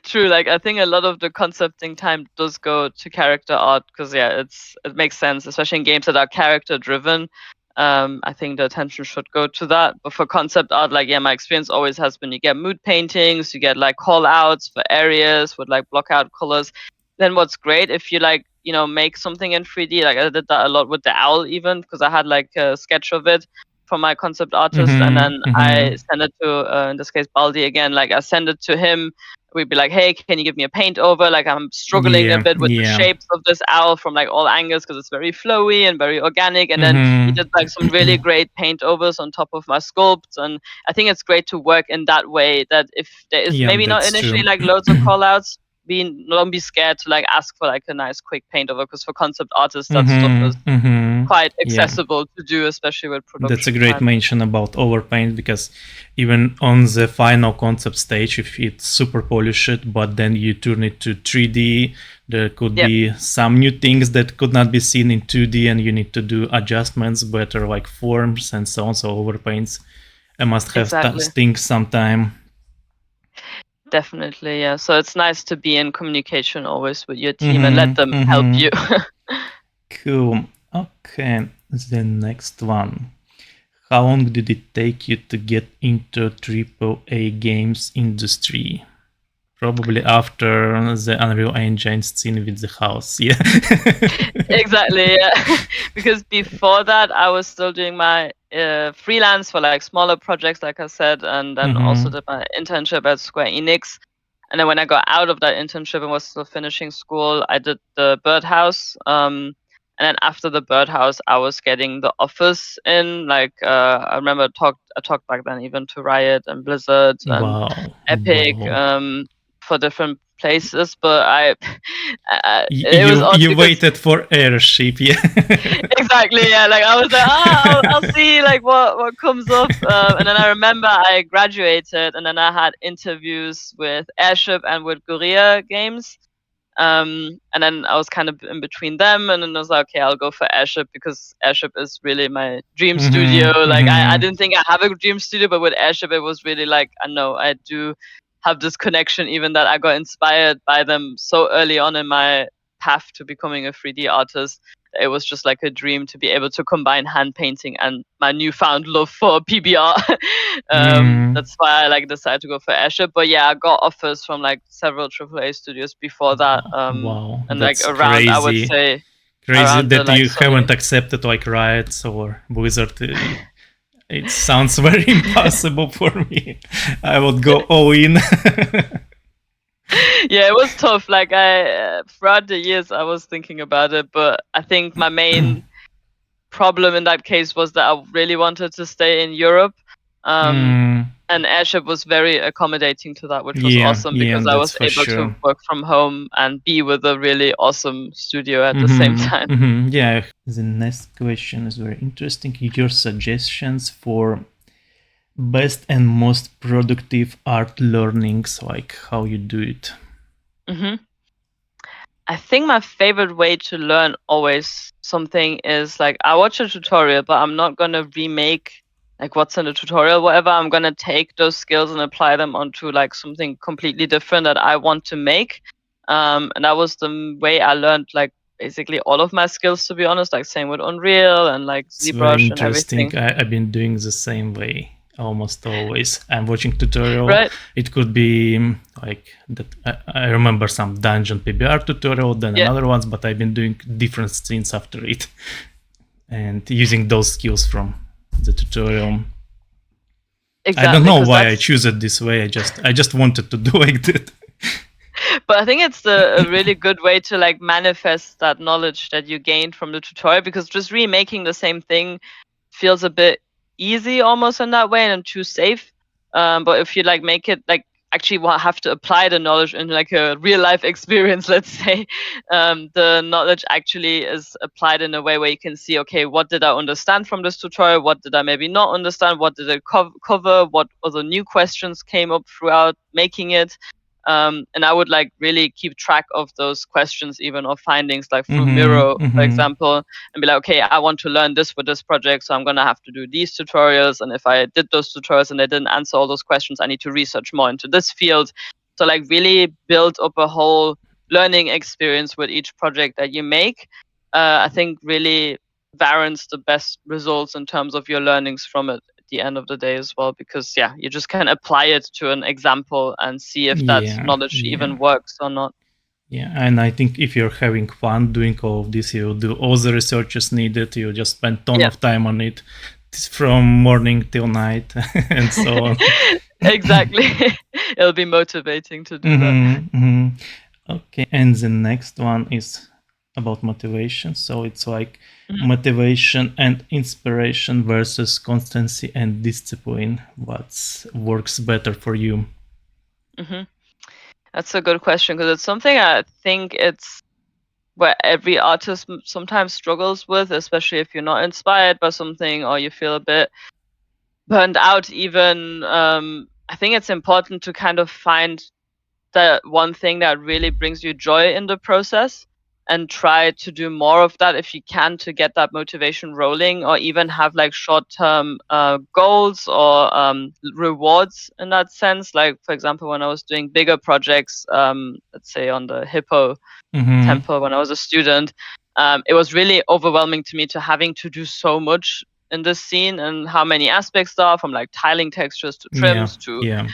True, like I think a lot of the concepting time does go to character art, because it makes sense, especially in games that are character driven. I think the attention should go to that. But for concept art, like my experience always has been, you get mood paintings, you get like call outs for areas with like block out colors. Then what's great, if you like make something in 3D, like I did that a lot with the owl, even because I had like a sketch of it from my concept artist, and then I send it to in this case Baldi again. Like I send it to him. We'd be like, hey, can you give me a paint over? Like I'm struggling a bit with the shapes of this owl from like all angles, because it's very flowy and very organic. And then he did like some really great paint overs on top of my sculpts. And I think it's great to work in that way, that if there is maybe not initially like loads of call outs, don't be scared to like ask for like a nice quick paint over, because for concept artists that stuff is quite accessible to do, especially with production. That's a great mention about overpaint, because even on the final concept stage, if it's super polished, but then you turn it to 3D, there could be some new things that could not be seen in 2D, and you need to do adjustments, better like forms and so on. So overpaints must have things sometime. Definitely, yeah. So it's nice to be in communication always with your team and let them help you. Cool. Okay, the next one. How long did it take you to get into AAA games industry? Probably after the Unreal Engine scene with the house, yeah. Exactly, yeah. Because before that, I was still doing my freelance for like smaller projects, like I said, and then also did my internship at Square Enix. And then when I got out of that internship and was still finishing school, I did the Birdhouse. And then after the Birdhouse, I was getting the offers in. Like I remember I talked back then even to Riot and Blizzard and Epic for different places. But you waited for Airship, yeah. Exactly, yeah. Like I was like, I'll see like what comes up. And then I remember I graduated, and then I had interviews with Airship and with Guerrilla Games. And then I was kind of in between them, and then I was like, okay, I'll go for Airship because Airship is really my dream studio. Like I didn't think I have a dream studio, but with Airship it was really like, I know I do have this connection, even that I got inspired by them so early on in my path to becoming a 3D artist. It was just like a dream to be able to combine hand painting and my newfound love for PBR. That's why I like decided to go for Airship. But yeah, I got offers from like several AAA studios before that. Wow, and that's like around, crazy. I would say, crazy that the, you haven't accepted like Riot or Blizzard. It sounds very impossible for me. I would go all in. Yeah, it was tough. Like throughout the years, I was thinking about it, but I think my main problem in that case was that I really wanted to stay in Europe. And Airship was very accommodating to that, which was awesome because I was able to work from home and be with a really awesome studio at the same time. Yeah. The next question is very interesting. Your suggestions for best and most productive art learnings, like how you do it. I think my favorite way to learn always something is like I watch a tutorial, but I'm not gonna remake like what's in the tutorial, whatever. I'm gonna take those skills and apply them onto like something completely different that I want to make. And that was the way I learned like basically all of my skills, to be honest. Like same with Unreal and like ZBrush and everything. I've been doing the same way almost always. I'm watching tutorial. Right. It could be like that. I remember some dungeon PBR tutorial, then another ones, but I've been doing different scenes after it and using those skills from the tutorial. Exactly, I don't know why I choose it this way. I just wanted to do like that. But I think it's a really good way to like manifest that knowledge that you gained from the tutorial, because just remaking the same thing feels a bit easy almost in that way and too safe. But if you like make it like actually have to apply the knowledge in like a real life experience, let's say, the knowledge actually is applied in a way where you can see, okay, what did I understand from this tutorial? What did I maybe not understand? What did it cover? What other new questions came up throughout making it? And I would like really keep track of those questions, even or findings, like through Miro, for example, and be like, okay, I want to learn this for this project, so I'm gonna have to do these tutorials. And if I did those tutorials and they didn't answer all those questions, I need to research more into this field. So like really build up a whole learning experience with each project that you make. I think really warrants the best results in terms of your learnings from it the end of the day as well, because you just can apply it to an example and see if that knowledge even works or not. Yeah, and I think if you're having fun doing all of this, you'll do all the researches needed, you just spend a ton of time on it from morning till night and so on. Exactly. It'll be motivating to do that. Okay, and the next one is about motivation. So it's like motivation and inspiration versus constancy and discipline. What works better for you? That's a good question, because it's something I think it's where every artist sometimes struggles with, especially if you're not inspired by something or you feel a bit burned out even. I think it's important to kind of find the one thing that really brings you joy in the process and try to do more of that if you can, to get that motivation rolling, or even have like short-term goals or rewards in that sense. Like, for example, when I was doing bigger projects, let's say on the Hippo temple when I was a student, it was really overwhelming to me to having to do so much in this scene, and how many aspects there are, from like tiling textures to trims to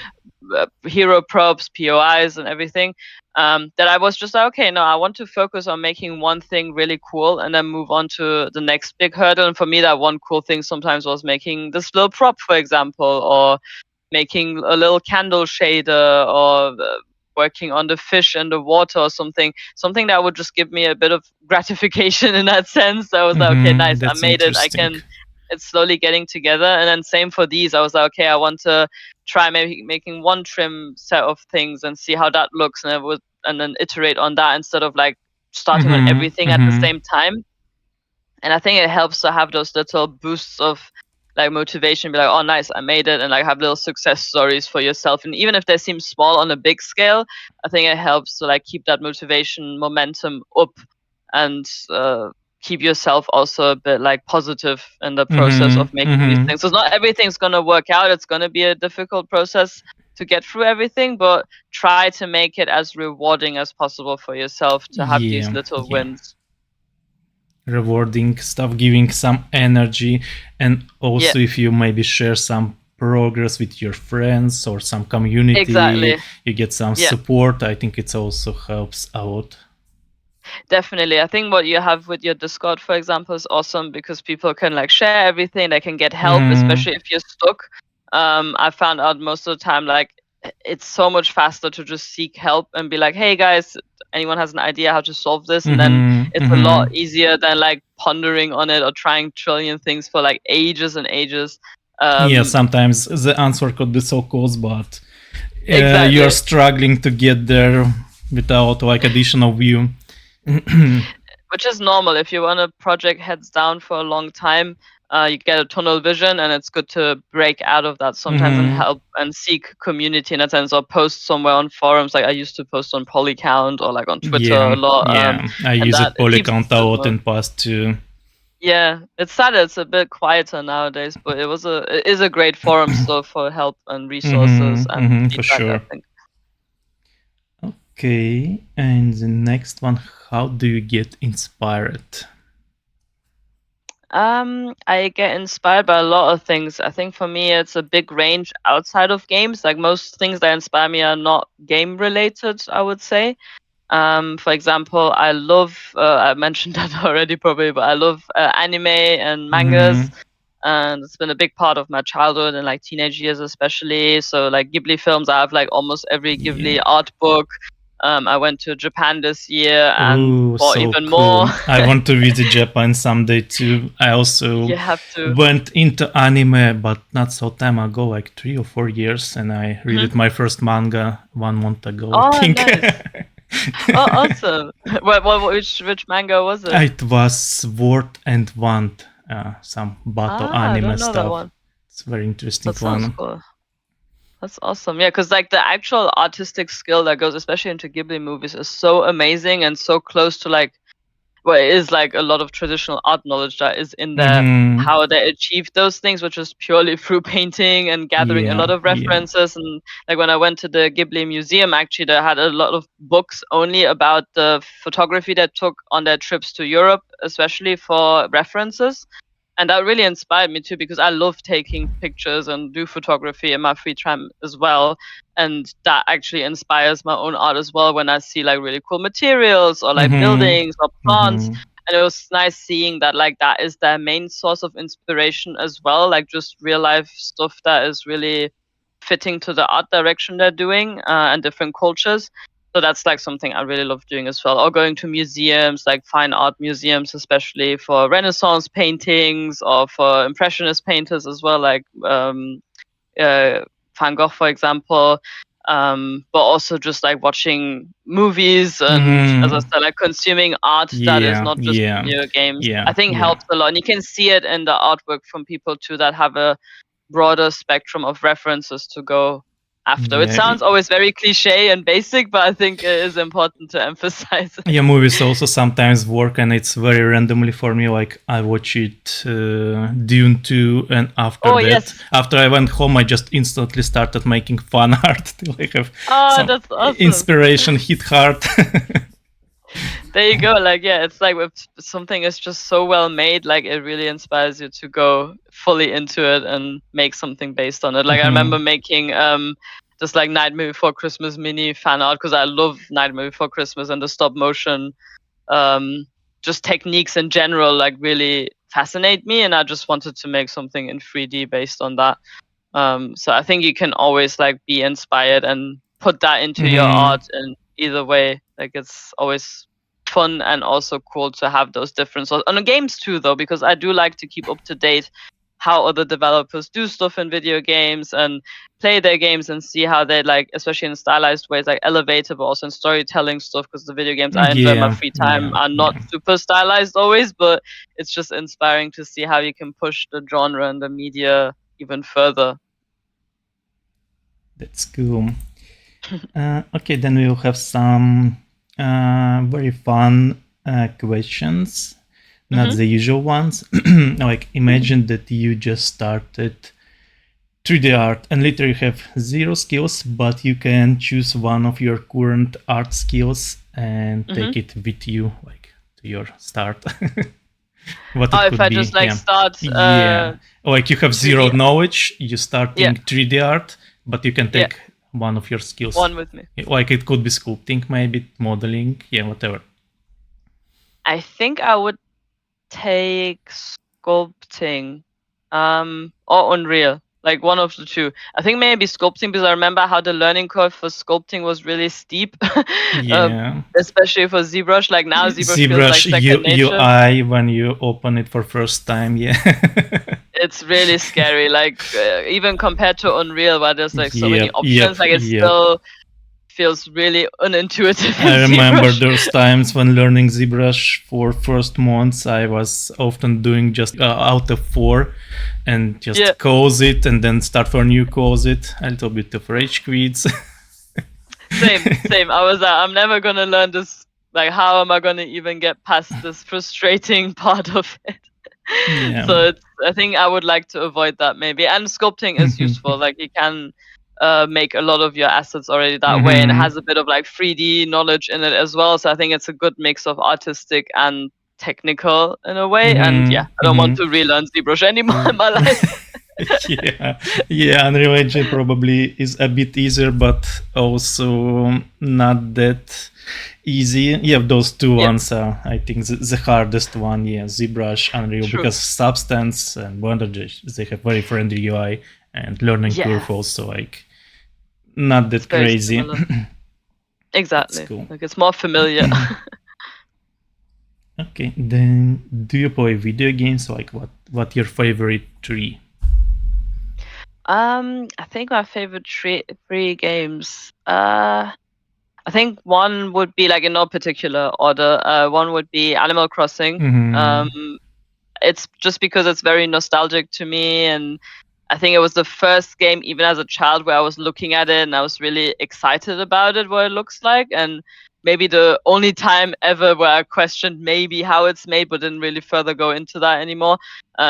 hero props, POIs, and everything. That I was just like, okay, no, I want to focus on making one thing really cool and then move on to the next big hurdle. And for me, that one cool thing sometimes was making this little prop, for example, or making a little candle shader, or working on the fish in the water, or something that would just give me a bit of gratification in that sense. I was like, okay, nice, I That's made it. It's slowly getting together. And then same for these, I was like, okay, I want to try maybe making one trim set of things and see how that looks, and then iterate on that instead of like starting on everything at the same time. And I think it helps to have those little boosts of like motivation, be like, oh nice, I made it, and like have little success stories for yourself. And even if they seem small on a big scale, I think it helps to like keep that motivation momentum up, and keep yourself also a bit like positive in the process of making these things. So not everything's gonna work out. It's gonna be a difficult process to get through everything, but try to make it as rewarding as possible for yourself to have these little wins. Rewarding stuff, giving some energy, and also if you maybe share some progress with your friends or some community, you get some support. I think it also helps out. Definitely. I think what you have with your Discord, for example, is awesome, because people can like share everything. They can get help, especially if you're stuck. I found out most of the time, like, it's so much faster to just seek help and be like, hey guys, anyone has an idea how to solve this? And then it's a lot easier than like pondering on it or trying trillion things for like ages and ages. Sometimes the answer could be so close, but you're struggling to get there without like additional view. Which is normal. If you run a project heads down for a long time, you get a tunnel vision, and it's good to break out of that sometimes and help and seek community in a sense, or post somewhere on forums. Like I used to post on Polycount or like on Twitter a lot. I use Polycount a lot in past too. Yeah, it's sad it's a bit quieter nowadays, but it is a great forum still for help and resources and feedback, for sure. I think. Okay, and the next one, how do you get inspired? I get inspired by a lot of things. I think for me, it's a big range outside of games. Like most things that inspire me are not game related, I would say. For example, I love, I mentioned that already probably, but I love anime and mangas. And it's been a big part of my childhood and like teenage years especially. So like Ghibli films, I have like almost every Ghibli art book. I went to Japan this year and bought even more. I want to visit Japan someday too. I also went into anime, but not so time ago, like 3 or 4 years, and I read my first manga 1 month ago, I think. Nice. Oh, awesome. Which manga was it? It was Sword and Wand, some battle anime stuff. That one. It's a very interesting one. Cool. That's awesome. Yeah, because like the actual artistic skill that goes especially into Ghibli movies is so amazing and so close to like what is like a lot of traditional art knowledge that is in there, how they achieved those things, which is purely through painting and gathering a lot of references. And like when I went to the Ghibli museum, actually they had a lot of books only about the photography they took on their trips to Europe, especially for references. And that really inspired me too, because I love taking pictures and do photography in my free time as well. And that actually inspires my own art as well when I see like really cool materials or like buildings or plants. And it was nice seeing that like that is their main source of inspiration as well, like just real life stuff that is really fitting to the art direction they're doing and different cultures. So that's like something I really love doing as well. Or going to museums, like fine art museums, especially for Renaissance paintings or for Impressionist painters as well, like Van Gogh, for example. but also just like watching movies and, as I said, like consuming art that is not just video games. I think helps a lot, and you can see it in the artwork from people too that have a broader spectrum of references to go after. It sounds always very cliche and basic, but I think it is important to emphasize. Yeah, movies also sometimes work, and it's very randomly for me. Like I watch it Dune 2, and after I went home, I just instantly started making fan art till I have that's awesome. Inspiration hit hard. There you go. Like, yeah, it's like if something is just so well made, like it really inspires you to go fully into it and make something based on it. Like I remember making just like Nightmare Before Christmas mini fan art because I love Nightmare Before Christmas, and the stop motion just techniques in general like really fascinate me, and I just wanted to make something in 3D based on that. So I think you can always like be inspired and put that into your art in either way. Like it's always fun and also cool to have those different sorts on the games too, though, because I do like to keep up to date how other developers do stuff in video games and play their games and see how they like, especially in stylized ways, like elevator, but also in storytelling stuff, because the video games I enjoy in my free time are not super stylized always, but it's just inspiring to see how you can push the genre and the media even further. That's cool. Okay, then we'll have some very fun questions, not the usual ones. Like imagine that you just started 3D art and literally have 0 skills, but you can choose one of your current art skills and take it with you, like to your start. What it if I just like start like you have 0 knowledge, you start doing 3D art, but you can take one of your skills. One with me. Like it could be sculpting, maybe modeling, whatever. I think I would take sculpting or Unreal, like one of the two. I think maybe sculpting, because I remember how the learning curve for sculpting was really steep. Especially for ZBrush. Like now ZBrush feels like second nature. UI when you open it for first time, it's really scary, like even compared to Unreal, where there's like so many options, like it still feels really unintuitive. I remember those times when learning ZBrush for first months, I was often doing just out of 4 and just close it and then start for a new close it, a little bit of rage quits. Same. I was I'm never gonna learn this, like how am I gonna even get past this frustrating part of it? So I think I would like to avoid that maybe. And sculpting is useful, like you can make a lot of your assets already that way, and it has a bit of like 3D knowledge in it as well, so I think it's a good mix of artistic and technical in a way. And I don't want to relearn ZBrush anymore in my life. Unreal Engine probably is a bit easier, but also not that easy. Those two ones are, I think, the hardest one. ZBrush, Unreal, because Substance and Blender, they have very friendly UI and learning curve also, like not that crazy. Exactly. Cool. Like it's more familiar. Okay, then do you play video games? Like what your favorite 3? I think my favorite 3 games. I think one would be, like in no particular order. One would be Animal Crossing. It's just because it's very nostalgic to me, and I think it was the first game, even as a child, where I was looking at it and I was really excited about it, what it looks like. And maybe the only time ever where I questioned maybe how it's made, but didn't really further go into that anymore,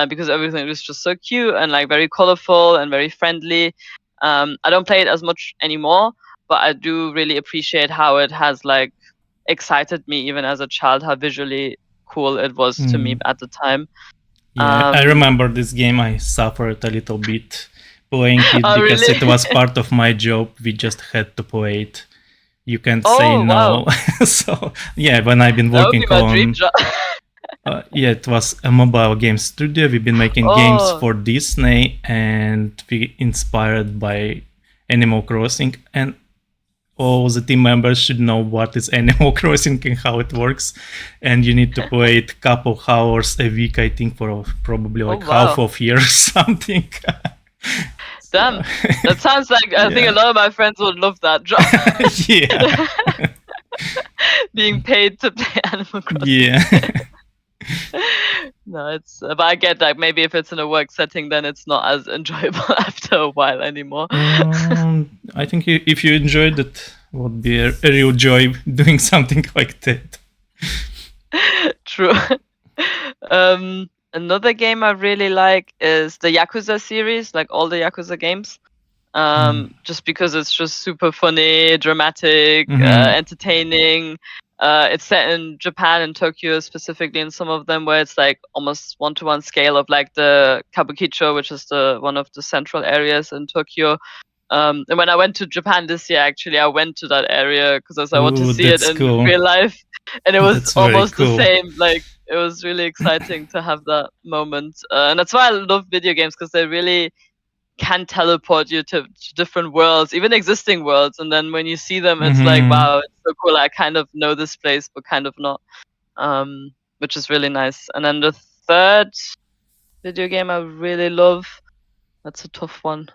because everything was just so cute and like very colorful and very friendly. I don't play it as much anymore, but I do really appreciate how it has like excited me even as a child, how visually cool it was to me at the time. I remember this game. I suffered a little bit playing it because it was part of my job. We just had to play it. You can't say no. So when I've been working on it was a mobile game studio. We've been making games for Disney, and we inspired by Animal Crossing, and all the team members should know what is Animal Crossing and how it works, and you need to play it a couple hours a week, I think, for probably half of year or something. Damn, that sounds like I think a lot of my friends would love that job. Yeah. Being paid to play Animal Crossing. Yeah. No, it's but I get that maybe if it's in a work setting, then it's not as enjoyable after a while anymore. I think if you enjoyed it, would be a real joy doing something like that. True. Another game I really like is the Yakuza series, like all the Yakuza games. Just because it's just super funny, dramatic, entertaining. It's set in Japan and Tokyo specifically in some of them, where it's like almost 1-to-1 scale of like the Kabukicho, which is the one of the central areas in Tokyo. And when I went to Japan this year, actually, I went to that area because I want to see it in cool. real life, and it was That's very almost cool. the same. Like it was really exciting to have that moment, and that's why I love video games because they really can teleport you to different worlds, even existing worlds. And then when you see them, it's like, wow, it's so cool. I kind of know this place, but kind of not, which is really nice. And then the third video game I really love, that's a tough one.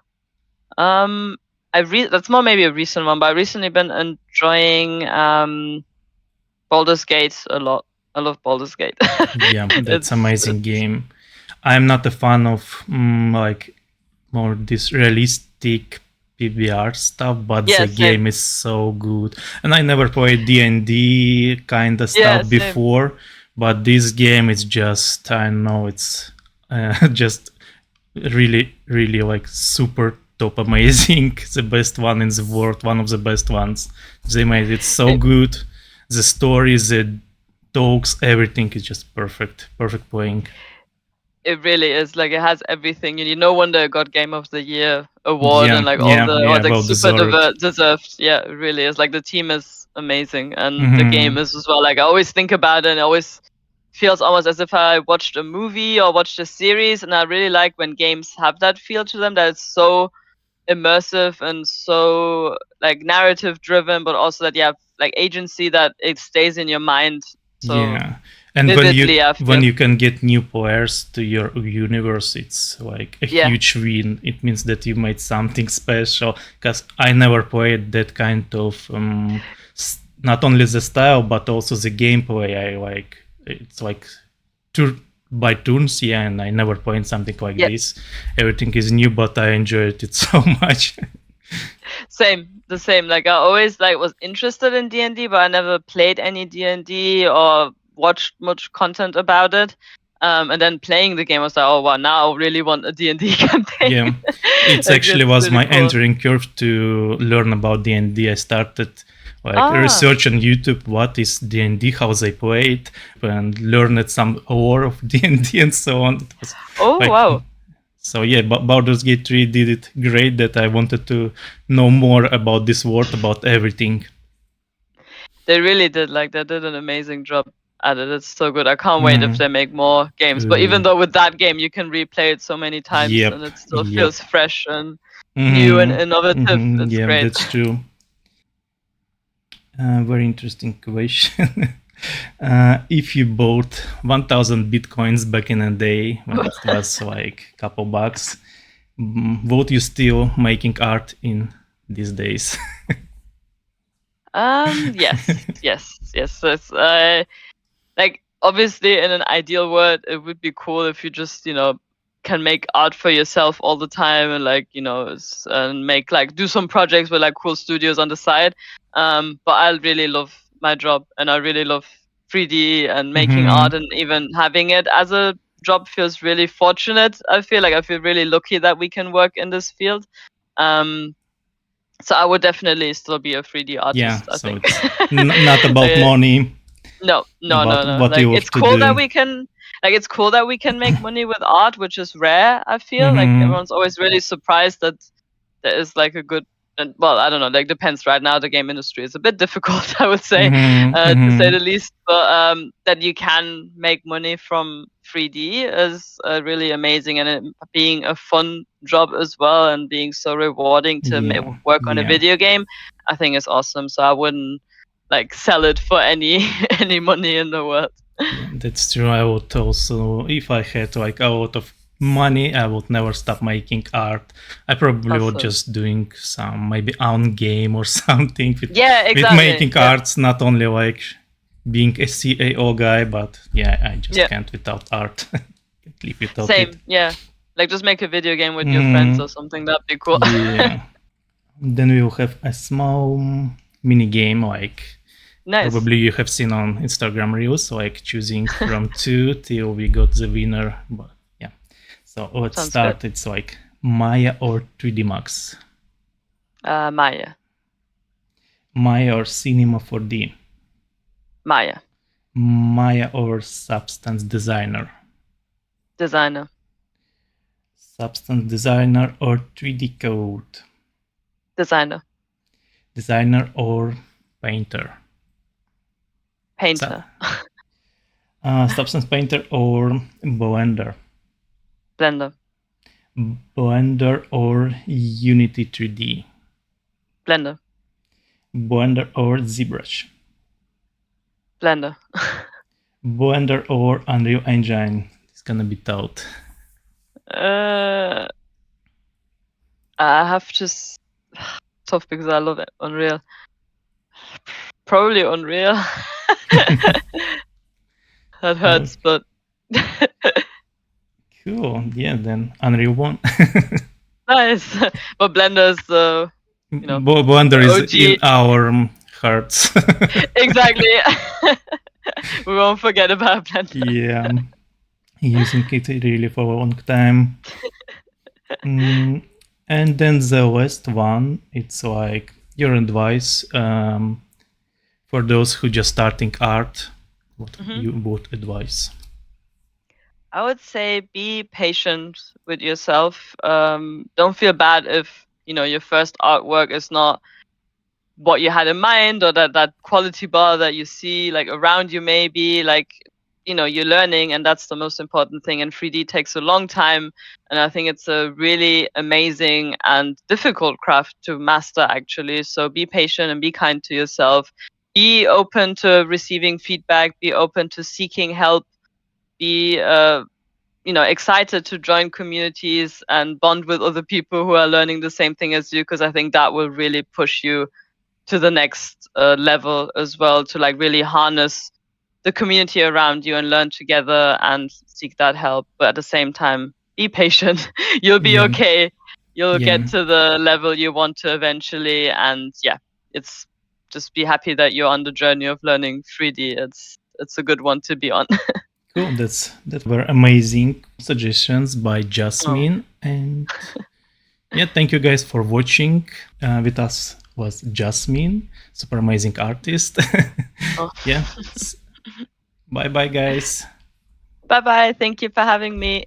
That's more maybe a recent one, but I've recently been enjoying Baldur's Gate a lot. I love Baldur's Gate. Yeah, that's amazing game. I'm not a fan of like more this realistic PBR stuff, but the game is so good. And I never played D&D kind of stuff before, but this game is just, I know it's just really, really like super top amazing. The best one in the world, one of the best ones. They made it so good. The story, the talks, everything is just perfect playing. It really is. Like it has everything. No wonder it got Game of the Year award and like all the super deserved. Yeah, it really is. Like the team is amazing and the game is as well. Like I always think about it and it always feels almost as if I watched a movie or watched a series, and I really like when games have that feel to them, that it's so immersive and so like narrative driven, but also that you have like agency, that it stays in your mind. So and when you can get new players to your universe, it's like a huge win. It means that you made something special, because I never played that kind of not only the style but also the gameplay. I like it's like by turns, and I never played something like this. Everything is new, but I enjoyed it so much. The same. Like I always was interested in D&D, but I never played any D&D or watched much content about it. And then playing the game, I was like, oh wow, now I really want a D&D campaign. Yeah, it actually was really my entering curve to learn about D&D. I started research on YouTube what is D&D, how they play it, and learned some lore of D&D and so on. It was wow. So yeah, Baldur's Gate 3 did it great that I wanted to know more about this world, about everything. They really did. Like they did an amazing job at it. It's so good. I can't wait if they make more games. But even though with that game you can replay it so many times and it still feels fresh and new and innovative. It's great. That's true. Very interesting question. If you bought 1,000 bitcoins back in the day when it was like a couple bucks, would you still making art in these days? Yes. Like obviously in an ideal world it would be cool if you just can make art for yourself all the time and and make do some projects with cool studios on the side. But I really love my job and I really love 3D and making art, and even having it as a job feels really fortunate. I feel really lucky that we can work in this field. So I would definitely still be a 3D artist. I think it's not about money. No. It's cool that we can it's cool that we can make money with art, which is rare. I feel everyone's always really surprised that there is a good, and well, I don't know, depends. Right now the game industry is a bit difficult, I would say, to say the least, but that you can make money from 3D is really amazing, and it being a fun job as well and being so rewarding to work on a video game, I think is awesome. So I wouldn't sell it for any money in the world. Yeah, that's true. I would also, if I had a lot of money, I would never stop making art. I probably would Awesome. just doing some maybe own game or something with, Yeah, with exactly. making arts, not only like being a CAO guy, but yeah, I just can't without art. Can't live without Same. it. Yeah. Like just make a video game with your friends or something. That'd be cool. Yeah. Then we will have a small mini game, like Nice. probably you have seen on Instagram Reels, like choosing from 2 till we got the winner. But yeah, so let's Sounds start. good. It's like Maya or 3D Max. Maya. Maya or Cinema 4D. Maya. Maya or Substance Designer. Designer. Substance Designer or 3D Code. Designer. Designer or Painter. Painter. Substance Painter or Blender. Blender. Blender or Unity 3D. Blender. Blender or ZBrush. Blender. Blender or Unreal Engine. It's gonna be tough. I have to tough because I love it. Unreal. Probably Unreal. That hurts, but cool. Yeah, then Unreal 1. Nice. But Blender is Blender is OG. in our hearts. Exactly. We won't forget about Blender. Yeah, using it really for a long time. And then the last one, it's like your advice for those who just starting art. What you would advise? I would say be patient with yourself. Don't feel bad if your first artwork is not what you had in mind, or that quality bar that you see like around you. Maybe like you're learning, and that's the most important thing. And 3D takes a long time, and I think it's a really amazing and difficult craft to master, actually. So be patient and be kind to yourself. Be open to receiving feedback. Be open to seeking help. Be excited to join communities and bond with other people who are learning the same thing as you, because I think that will really push you to the next level as well, to like really harness the community around you and learn together and seek that help. But at the same time, be patient. You'll be okay. You'll get to the level you want to eventually. And yeah, it's just be happy that you're on the journey of learning 3D. It's a good one to be on. Cool. That were amazing suggestions by Jasmin. And yeah, thank you guys for watching. With us was Jasmin, super amazing artist. Yeah. Bye bye, guys. Bye bye. Thank you for having me.